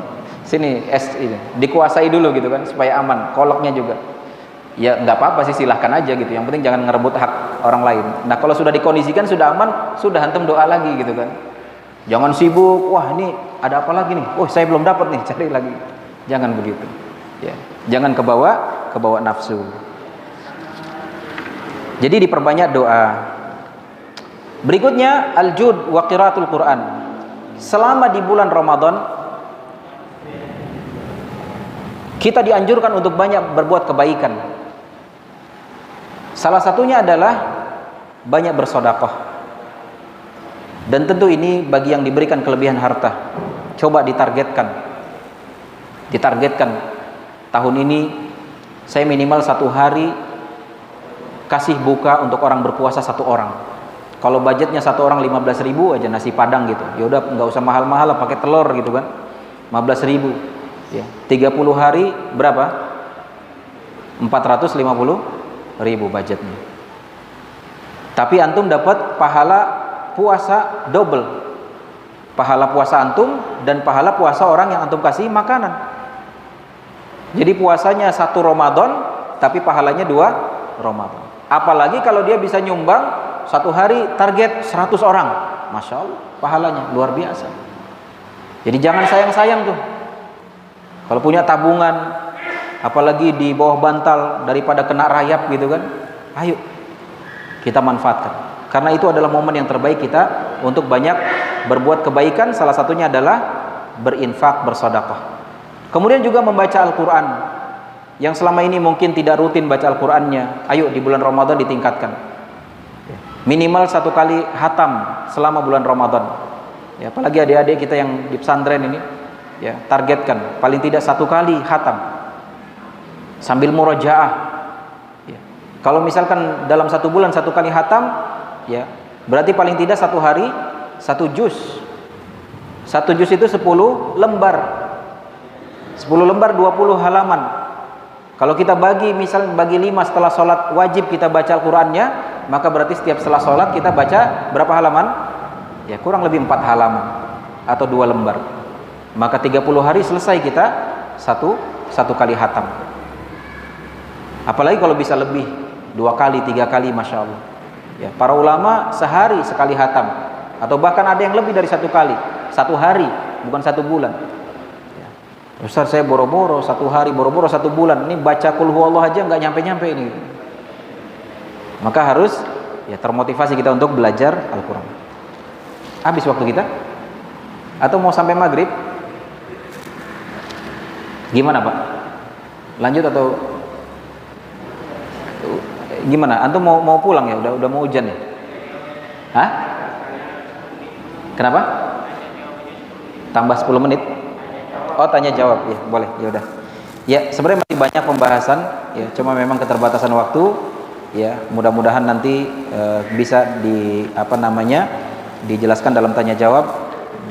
sini es ini, dikuasai dulu gitu kan, supaya aman. Kolaknya juga, ya nggak apa-apa sih, silahkan aja gitu. Yang penting jangan ngerebut hak orang lain. Nah kalau sudah dikondisikan, sudah aman, sudah antum doa lagi gitu kan. Jangan sibuk, wah ini ada apa lagi nih? Saya belum dapat nih, cari lagi. Jangan begitu. Ya, jangan kebawa nafsu. Jadi diperbanyak doa. Berikutnya al-jud wa qiraatul Quran. Selama di bulan Ramadan kita dianjurkan untuk banyak berbuat kebaikan. Salah satunya adalah banyak bersedekah. Dan tentu ini bagi yang diberikan kelebihan harta, coba ditargetkan. Tahun ini saya minimal 1 hari kasih buka untuk orang berpuasa 1 orang. Kalau budgetnya 1 orang 15.000 aja nasi padang gitu, ya udah nggak usah mahal-mahal, pakai telur gitu kan, 15.000. Ya, 30 hari berapa? 450.000 budgetnya. Tapi antum dapat pahala puasa double, pahala puasa antum dan pahala puasa orang yang antum kasih makanan. Jadi puasanya 1 Ramadan, tapi pahalanya 2 Ramadan. Apalagi kalau dia bisa nyumbang satu hari target 100 orang. Masya Allah, pahalanya luar biasa. Jadi jangan sayang-sayang tuh. Kalau punya tabungan, apalagi di bawah bantal daripada kena rayap gitu kan. Ayo kita manfaatkan. Karena itu adalah momen yang terbaik kita untuk banyak berbuat kebaikan. Salah satunya adalah berinfak, bersedekah. Kemudian juga membaca Al-Quran. Yang selama ini mungkin tidak rutin baca Al-Qurannya, ayo di bulan Ramadan ditingkatkan. Minimal 1 kali hatam selama bulan Ramadan. Ya, apalagi adik-adik kita yang di pesantren ini, ya, targetkan paling tidak 1 kali hatam sambil murojaah. Ya. Kalau misalkan dalam 1 bulan 1 kali hatam, ya, berarti paling tidak 1 hari 1 juz. 1 juz itu 10 lembar. 10 lembar 20 halaman. Kalau kita bagi 5 setelah sholat wajib kita baca Al-Qurannya, maka berarti setiap setelah sholat kita baca berapa halaman? Ya, kurang lebih 4 halaman atau 2 lembar. Maka 30 hari selesai kita satu kali hatam. Apalagi kalau bisa lebih, 2 kali, 3 kali, Masya Allah. Ya, para ulama sehari sekali hatam, atau bahkan ada yang lebih dari 1 kali, 1 hari, bukan 1 bulan. Ustaz, saya boro-boro 1 hari, boro-boro 1 bulan. Ini baca Qul Huwallah aja nggak nyampe-nyampe ini. Maka harus ya termotivasi kita untuk belajar Al-Quran. Habis waktu kita? Atau mau sampai maghrib? Gimana Pak? Lanjut atau gimana? Antum mau pulang ya? Udah mau hujan ya? Hah? Kenapa? Tambah 10 menit? Oh, tanya jawab ya, boleh, ya udah. Ya, sebenarnya masih banyak pembahasan, ya, cuma memang keterbatasan waktu, ya. Mudah-mudahan nanti bisa dijelaskan dalam tanya jawab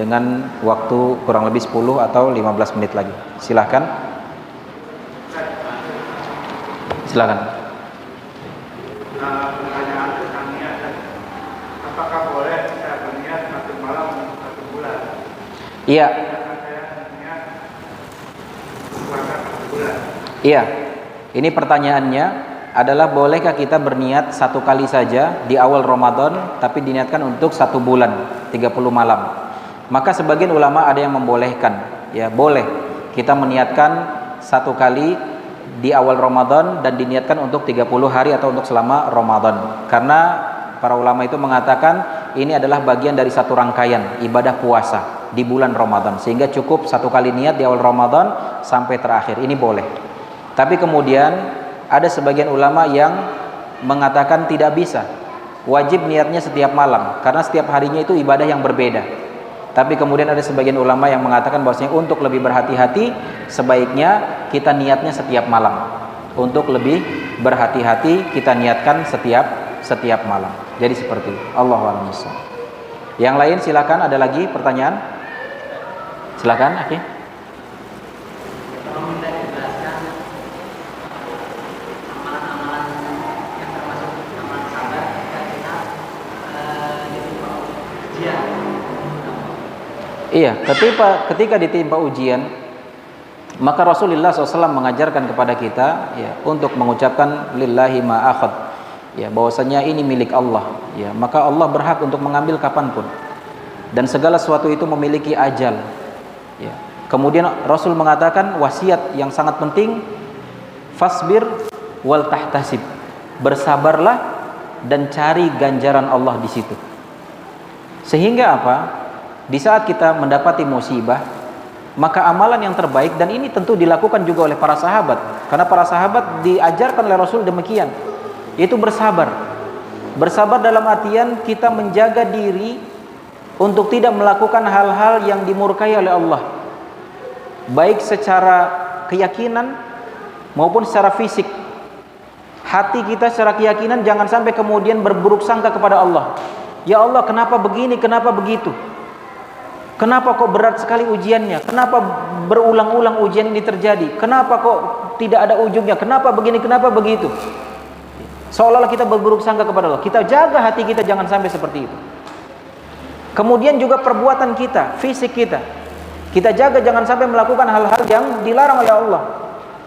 dengan waktu kurang lebih 10 atau 15 menit lagi. Silahkan. Pertanyaan tentang niat, apakah boleh saya berniat satu malam untuk 1 bulan? Iya. Iya, ini pertanyaannya adalah bolehkah kita berniat 1 kali saja di awal Ramadan tapi diniatkan untuk 1 bulan 30 malam. Maka sebagian ulama ada yang membolehkan, ya boleh kita meniatkan 1 kali di awal Ramadan dan diniatkan untuk 30 hari atau untuk selama Ramadan. Karena para ulama itu mengatakan ini adalah bagian dari satu rangkaian ibadah puasa di bulan Ramadan, sehingga cukup 1 kali niat di awal Ramadan sampai terakhir. Ini boleh. Tapi kemudian ada sebagian ulama yang mengatakan tidak bisa, wajib niatnya setiap malam karena setiap harinya itu ibadah yang berbeda. Tapi kemudian ada sebagian ulama yang mengatakan bahwasanya untuk lebih berhati-hati sebaiknya kita niatnya setiap malam. Untuk lebih berhati-hati kita niatkan setiap malam. Jadi seperti itu. Allahu a'lam. Yang lain silakan, ada lagi pertanyaan? Silakan, oke. Iya, ketika ditimpa ujian, maka Rasulullah SAW mengajarkan kepada kita ya untuk mengucapkan lillahi ma akhad, ya bahwasanya ini milik Allah, ya maka Allah berhak untuk mengambil kapanpun dan segala sesuatu itu memiliki ajal. Ya. Kemudian Rasul mengatakan wasiat yang sangat penting, fasbir wal tahtasib, bersabarlah dan cari ganjaran Allah di situ. Sehingga apa? Di saat kita mendapati musibah, maka amalan yang terbaik, dan ini tentu dilakukan juga oleh para sahabat, karena para sahabat diajarkan oleh Rasul demikian, yaitu bersabar. Bersabar dalam artian kita menjaga diri untuk tidak melakukan hal-hal yang dimurkai oleh Allah, baik secara keyakinan maupun secara fisik. Hati kita secara keyakinan jangan sampai kemudian berburuk sangka kepada Allah. Ya Allah, kenapa begini, kenapa begitu? Kenapa kok berat sekali ujiannya? Kenapa berulang-ulang ujian ini terjadi? Kenapa kok tidak ada ujungnya? Kenapa begini, kenapa begitu? Seolah-olah kita berburuk sangka kepada Allah. Kita jaga hati kita jangan sampai seperti itu. Kemudian juga perbuatan kita, fisik kita, kita jaga jangan sampai melakukan hal-hal yang dilarang oleh Allah.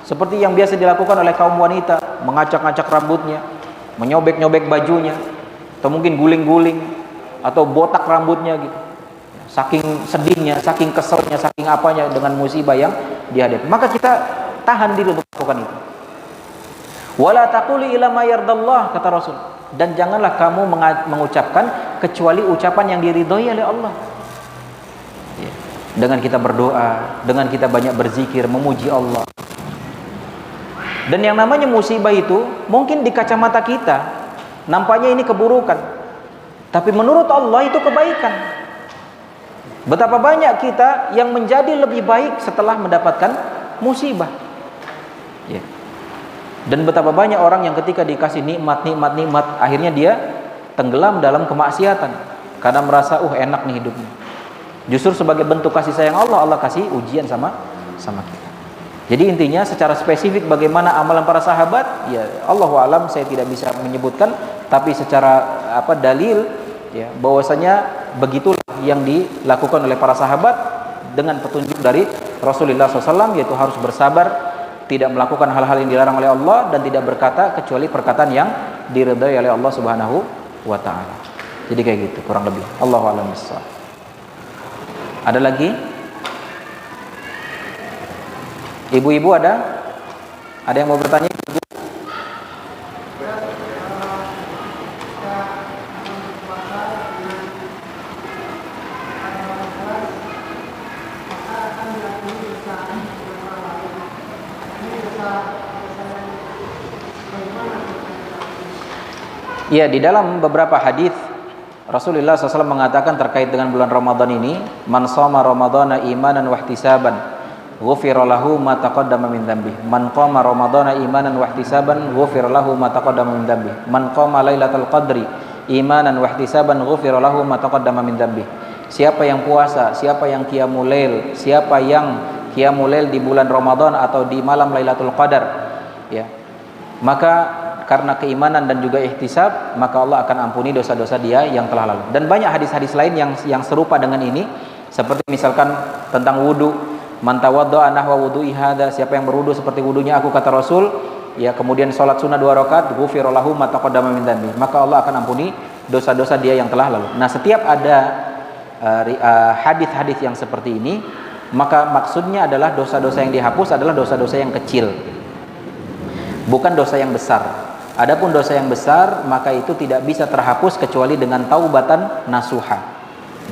Seperti yang biasa dilakukan oleh kaum wanita, mengacak-ngacak rambutnya, menyobek-nyobek bajunya, atau mungkin guling-guling, atau botak rambutnya gitu. Saking sedihnya, saking keselnya, saking apanya dengan musibah yang dihadapi. Maka kita tahan diri untuk melakukan itu. Wala taquli ila ma yardallah, kata Rasul. Dan janganlah kamu mengucapkan kecuali ucapan yang diridhoi oleh Allah. Ya. Dengan kita berdoa, dengan kita banyak berzikir, memuji Allah. Dan yang namanya musibah itu mungkin di kacamata kita nampaknya ini keburukan, tapi menurut Allah itu kebaikan. Betapa banyak kita yang menjadi lebih baik setelah mendapatkan musibah. Ya. Dan betapa banyak orang yang ketika dikasih nikmat, akhirnya dia tenggelam dalam kemaksiatan karena merasa enak nih hidupnya. Justru sebagai bentuk kasih sayang Allah, Allah kasih ujian sama kita. Jadi intinya secara spesifik bagaimana amalan para sahabat, ya Allahu a'lam, saya tidak bisa menyebutkan, tapi secara dalil ya bahwasanya begitulah yang dilakukan oleh para sahabat dengan petunjuk dari Rasulullah SAW, yaitu harus bersabar, tidak melakukan hal-hal yang dilarang oleh Allah, dan tidak berkata kecuali perkataan yang diridhai oleh Allah Subhanahu wa taala. Jadi kayak gitu kurang lebih. Allahu a'lam bissawab. Ada lagi? Ibu-ibu ada? Ada yang mau bertanya? Ya, di dalam beberapa hadis Rasulullah SAW mengatakan terkait dengan bulan Ramadan ini, man shoma ramadhana imanan wa ihtisaban ghufira lahu ma taqaddama min dzambi. Man qama ramadhana imanan wa ihtisaban ghufira lahu ma taqaddama min dzambi. Man qama lailatul qadri imanan wa ihtisaban ghufira lahu ma taqaddama min dzambi. Siapa yang puasa, siapa yang qiyamul lail, siapa yang qiyamul lail di bulan Ramadan atau di malam Lailatul Qadar, ya, maka karena keimanan dan juga ihtisab, maka Allah akan ampuni dosa-dosa dia yang telah lalu. Dan banyak hadis-hadis lain yang serupa dengan ini, seperti misalkan tentang wudu, man tawaddaa nahwa wudu'i hadza, siapa yang berwudu seperti wudunya aku, kata Rasul, ya, kemudian salat sunnah 2 rakaat, ghufira lahu ma taqaddama min dzambi, maka Allah akan ampuni dosa-dosa dia yang telah lalu. Nah, setiap ada hadis-hadis yang seperti ini, maka maksudnya adalah dosa-dosa yang dihapus adalah dosa-dosa yang kecil, bukan dosa yang besar. Adapun dosa yang besar, maka itu tidak bisa terhapus kecuali dengan taubatan nasuha.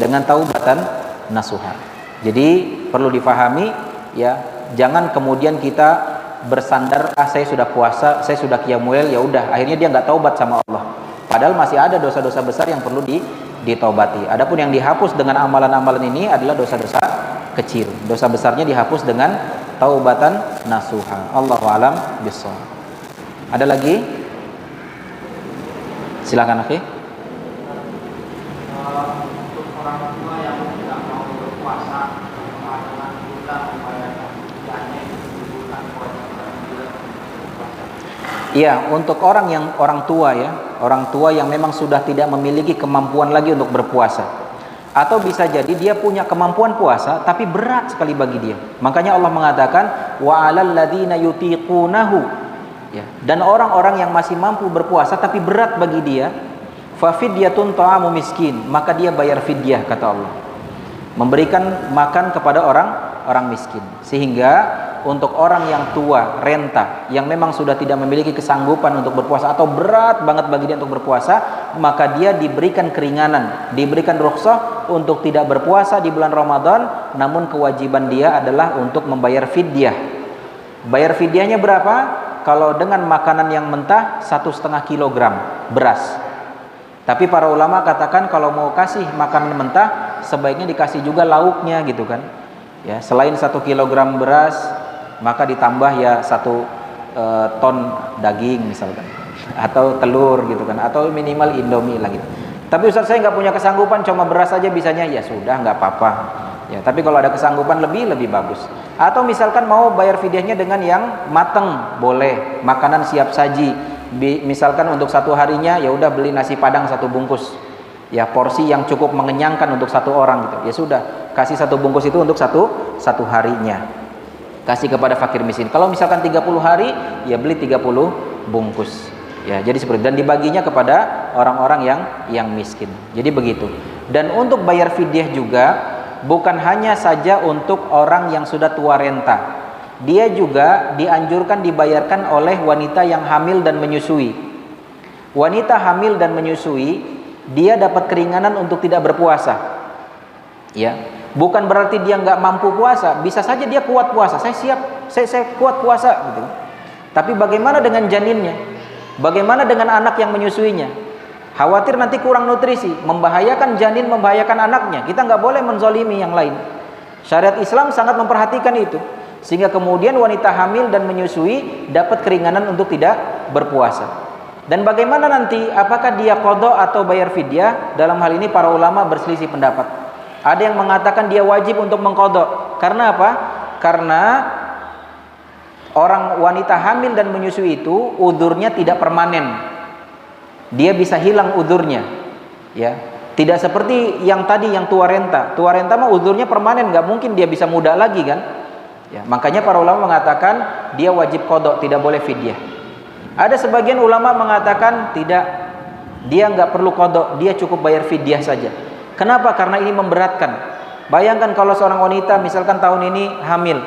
Dengan taubatan nasuha. Jadi perlu difahami, ya, jangan kemudian kita bersandar, saya sudah puasa, saya sudah qiyamul lail, ya udah, akhirnya dia nggak taubat sama Allah. Padahal masih ada dosa-dosa besar yang perlu ditaubati. Adapun yang dihapus dengan amalan-amalan ini adalah dosa-dosa kecil. Dosa besarnya dihapus dengan taubatan nasuha. Allahu a'lam bishawab. Ada lagi? Silakan, akhi. Untuk orang tua yang tidak mau berpuasa dengan kita membayarkan fidyahnya di bulan puasa. Iya, untuk orang tua ya, orang tua yang memang sudah tidak memiliki kemampuan lagi untuk berpuasa, atau bisa jadi dia punya kemampuan puasa tapi berat sekali bagi dia. Makanya Allah mengatakan wa 'alal ladzina yutiqunahu, ya, dan orang-orang yang masih mampu berpuasa tapi berat bagi dia, fa fidyatun ta'amu miskin, maka dia bayar fidyah, kata Allah, memberikan makan kepada orang miskin. Sehingga untuk orang yang tua, renta, yang memang sudah tidak memiliki kesanggupan untuk berpuasa atau berat banget bagi dia untuk berpuasa, maka dia diberikan keringanan, diberikan rukhsah untuk tidak berpuasa di bulan Ramadan, namun kewajiban dia adalah untuk membayar fidyah. Bayar fidyahnya berapa? Kalau dengan makanan yang mentah 1,5 kilogram beras. Tapi para ulama katakan kalau mau kasih makanan mentah sebaiknya dikasih juga lauknya gitu kan. Ya, selain 1 kilogram beras, maka ditambah ya 1 ton daging misalkan, atau telur gitu kan, atau minimal Indomie lah gitu. Tapi Ustaz, saya nggak punya kesanggupan, cuma beras saja bisanya, ya sudah, nggak apa-apa. Ya, tapi kalau ada kesanggupan lebih bagus. Atau misalkan mau bayar fidyahnya dengan yang mateng, boleh, makanan siap saji. Misalkan untuk 1 harinya ya udah beli nasi padang 1 bungkus. Ya, porsi yang cukup mengenyangkan untuk 1 orang gitu. Ya sudah, kasih 1 bungkus itu untuk satu harinya. Kasih kepada fakir miskin. Kalau misalkan 30 hari, ya beli 30 bungkus. Ya, jadi seperti dan dibaginya kepada orang-orang yang miskin. Jadi begitu. Dan untuk bayar fidyah juga bukan hanya saja untuk orang yang sudah tua renta. Dia juga dianjurkan dibayarkan oleh wanita yang hamil dan menyusui. Wanita hamil dan menyusui, dia dapat keringanan untuk tidak berpuasa. Ya, bukan berarti dia nggak mampu puasa. Bisa saja dia kuat puasa. Saya siap, saya kuat puasa gitu. Tapi bagaimana dengan janinnya? Bagaimana dengan anak yang menyusuinya? Khawatir nanti kurang nutrisi, membahayakan janin, membahayakan anaknya. Kita nggak boleh menzolimi yang lain. Syariat Islam sangat memperhatikan itu, sehingga kemudian wanita hamil dan menyusui dapat keringanan untuk tidak berpuasa. Dan bagaimana nanti, apakah dia qadha atau bayar fidyah? Dalam hal ini para ulama berselisih pendapat. Ada yang mengatakan dia wajib untuk mengqadha. Karena apa? Karena orang wanita hamil dan menyusui itu udurnya tidak permanen. Dia bisa hilang udurnya. Ya. Tidak seperti yang tadi yang tua renta. Tua renta mah udurnya permanen, nggak mungkin dia bisa muda lagi kan? Ya, makanya para ulama mengatakan dia wajib qadha, tidak boleh fidyah. Ada sebagian ulama mengatakan tidak, dia nggak perlu qadha, dia cukup bayar fidyah saja. Kenapa? Karena ini memberatkan. Bayangkan kalau seorang wanita misalkan tahun ini hamil,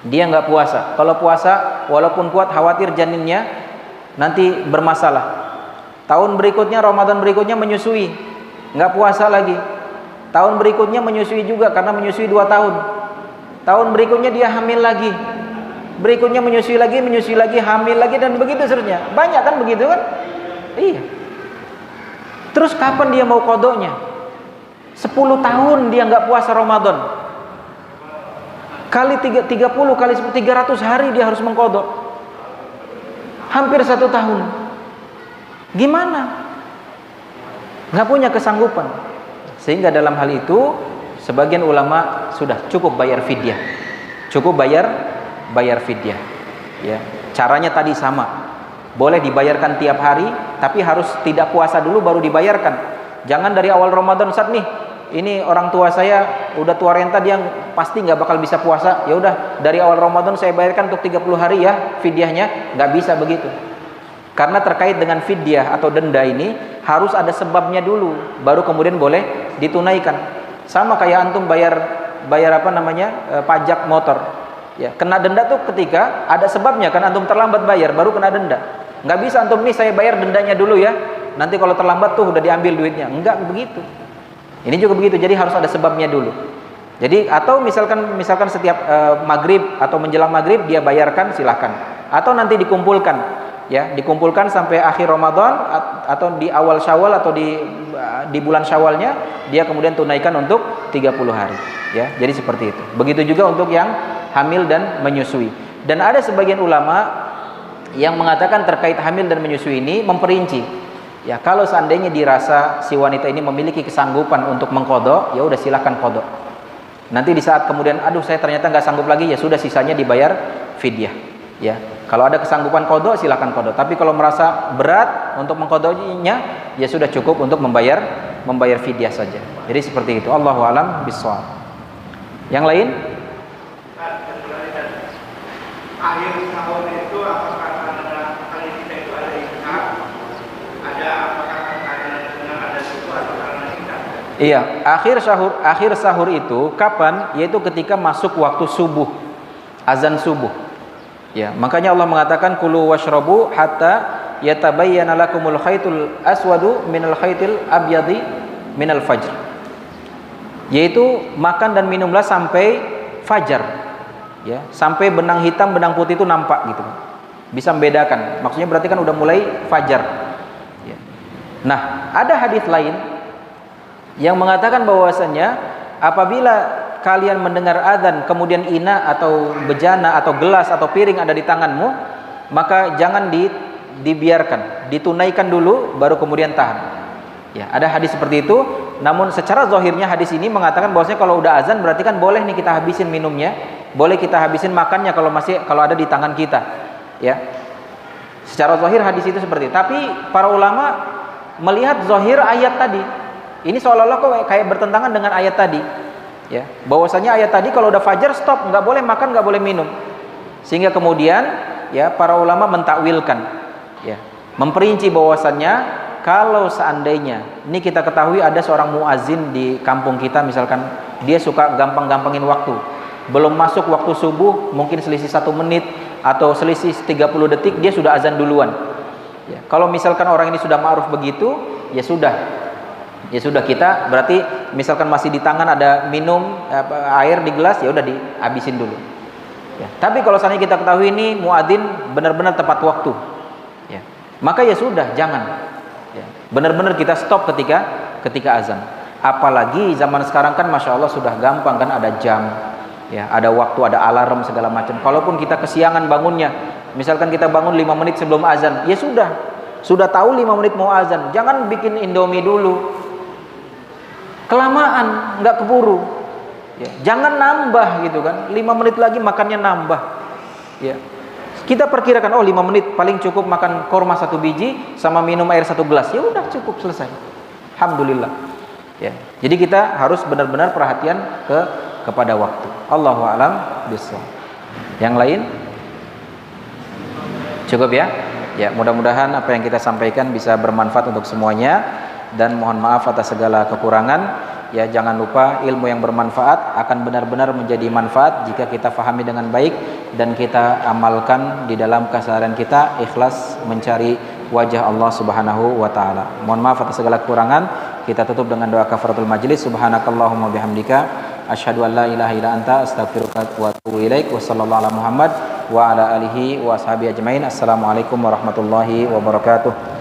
dia nggak puasa. Kalau puasa, walaupun kuat, khawatir janinnya nanti bermasalah. Tahun berikutnya, Ramadan berikutnya menyusui, nggak puasa lagi. Tahun berikutnya menyusui juga karena menyusui 2 tahun. Tahun berikutnya dia hamil lagi. Berikutnya menyusui lagi, hamil lagi, dan begitu seterusnya. Banyak kan begitu kan? Iya. Terus kapan dia mau qadha-nya? 10 tahun dia nggak puasa Ramadan. Kali 30 kali 300 hari dia harus mengqadha. Hampir 1 tahun. Gimana? Nggak punya kesanggupan. Sehingga dalam hal itu sebagian ulama sudah cukup bayar fidyah. Cukup bayar fidyah. Ya. Caranya tadi sama. Boleh dibayarkan tiap hari, tapi harus tidak puasa dulu baru dibayarkan. Jangan dari awal Ramadan, Ustaz nih, ini orang tua saya udah tua renta, dia pasti nggak bakal bisa puasa. Ya udah, dari awal Ramadan saya bayarkan untuk 30 hari ya fidyahnya. Nggak bisa begitu. Karena terkait dengan fidyah atau denda ini harus ada sebabnya dulu, baru kemudian boleh ditunaikan. Sama kayak antum bayar apa namanya pajak motor. Ya, kena denda tuh ketika ada sebabnya, kan antum terlambat bayar baru kena denda. Nggak bisa antum nih saya bayar dendanya dulu ya, nanti kalau terlambat tuh udah diambil duitnya. Enggak begitu. Ini juga begitu, jadi harus ada sebabnya dulu. Jadi atau misalkan setiap maghrib atau menjelang maghrib dia bayarkan, silahkan. Atau nanti dikumpulkan. Ya, dikumpulkan sampai akhir Ramadan atau di awal Syawal atau di bulan Syawalnya dia kemudian tunaikan untuk 30 hari. Ya, jadi seperti itu. Begitu juga untuk yang hamil dan menyusui. Dan ada sebagian ulama yang mengatakan terkait hamil dan menyusui ini memperinci. Ya, kalau seandainya dirasa si wanita ini memiliki kesanggupan untuk mengqadha, ya udah silakan qadha. Nanti di saat kemudian aduh saya ternyata nggak sanggup lagi, ya sudah sisanya dibayar fidyah. Ya. Kalau ada kesanggupan qadha silakan qadha. Tapi kalau merasa berat untuk mengqadhanya, ya sudah cukup untuk membayar fidyah saja. Jadi seperti itu. Allahu a'lam bishawab. Yang lain? Akhir tahun itu apakah ada kali kita itu ada ikhlas? Ada apakah ada suku atau karena ikhlas? Iya, akhir sahur itu kapan? Yaitu ketika masuk waktu subuh, azan subuh. Ya, makanya Allah mengatakan kulu washrabu hatta yatabayyana lakumul khaitul aswadu minal khaitil abyadi minal fajr. Yaitu makan dan minumlah sampai fajar. Ya, sampai benang hitam benang putih itu nampak gitu. Bisa membedakan. Maksudnya berarti kan udah mulai fajar. Ya. Nah, ada hadis lain yang mengatakan bahwasanya apabila kalian mendengar azan kemudian ina atau bejana atau gelas atau piring ada di tanganmu, maka jangan dibiarkan, ditunaikan dulu baru kemudian tahan. Ya, ada hadis seperti itu. Namun secara zahirnya hadis ini mengatakan bahwasanya kalau udah azan berarti kan boleh nih kita habisin minumnya, boleh kita habisin makannya kalau ada di tangan kita. Ya. Secara zahir hadis itu seperti itu. Tapi para ulama melihat zahir ayat tadi. Ini seolah-olah kok kayak bertentangan dengan ayat tadi. Ya, bahwasanya ayat tadi kalau udah fajar stop, nggak boleh makan, nggak boleh minum. Sehingga kemudian ya para ulama mentakwilkan. Ya. Memperinci bahwasannya kalau seandainya ini kita ketahui ada seorang muazin di kampung kita, misalkan dia suka gampang-gampangin waktu. Belum masuk waktu subuh, mungkin selisih 1 menit atau selisih 30 detik dia sudah azan duluan. Ya, kalau misalkan orang ini sudah ma'ruf begitu, ya sudah kita berarti misalkan masih di tangan ada minum air di gelas, ya udah dihabisin dulu. Ya, tapi kalau seandainya kita ketahui ini muadzin benar-benar tepat waktu, ya, maka ya sudah jangan. Ya, benar-benar kita stop ketika azan. Apalagi zaman sekarang kan masya Allah sudah gampang kan, ada jam, ya, ada waktu, ada alarm segala macam. Kalaupun kita kesiangan bangunnya, misalkan kita bangun 5 menit sebelum azan, ya sudah tahu 5 menit mau azan, jangan bikin Indomie dulu, kelamaan, nggak keburu, ya, jangan nambah gitu kan, 5 menit lagi makannya nambah, ya, kita perkirakan 5 menit paling cukup makan korma 1 biji sama minum air 1 gelas, ya udah cukup, selesai, alhamdulillah, ya. Jadi kita harus benar-benar perhatian kepada waktu. Allahu a'lam bishawab. Yang lain cukup ya. Ya, mudah-mudahan apa yang kita sampaikan bisa bermanfaat untuk semuanya, dan mohon maaf atas segala kekurangan. Ya, jangan lupa ilmu yang bermanfaat akan benar-benar menjadi manfaat jika kita fahami dengan baik dan kita amalkan di dalam keseharian kita, ikhlas mencari wajah Allah Subhanahu wa taala. Mohon maaf atas segala kekurangan. Kita tutup dengan doa kafaratul majlis. Subhanakallahumma bihamdika asyhadu an la ilaha illa anta astaghfiruka wa atubu ilaik. Wa sallallahu ala Muhammad wa ala alihi wa ashabihi ajmain. Assalamualaikum warahmatullahi wabarakatuh.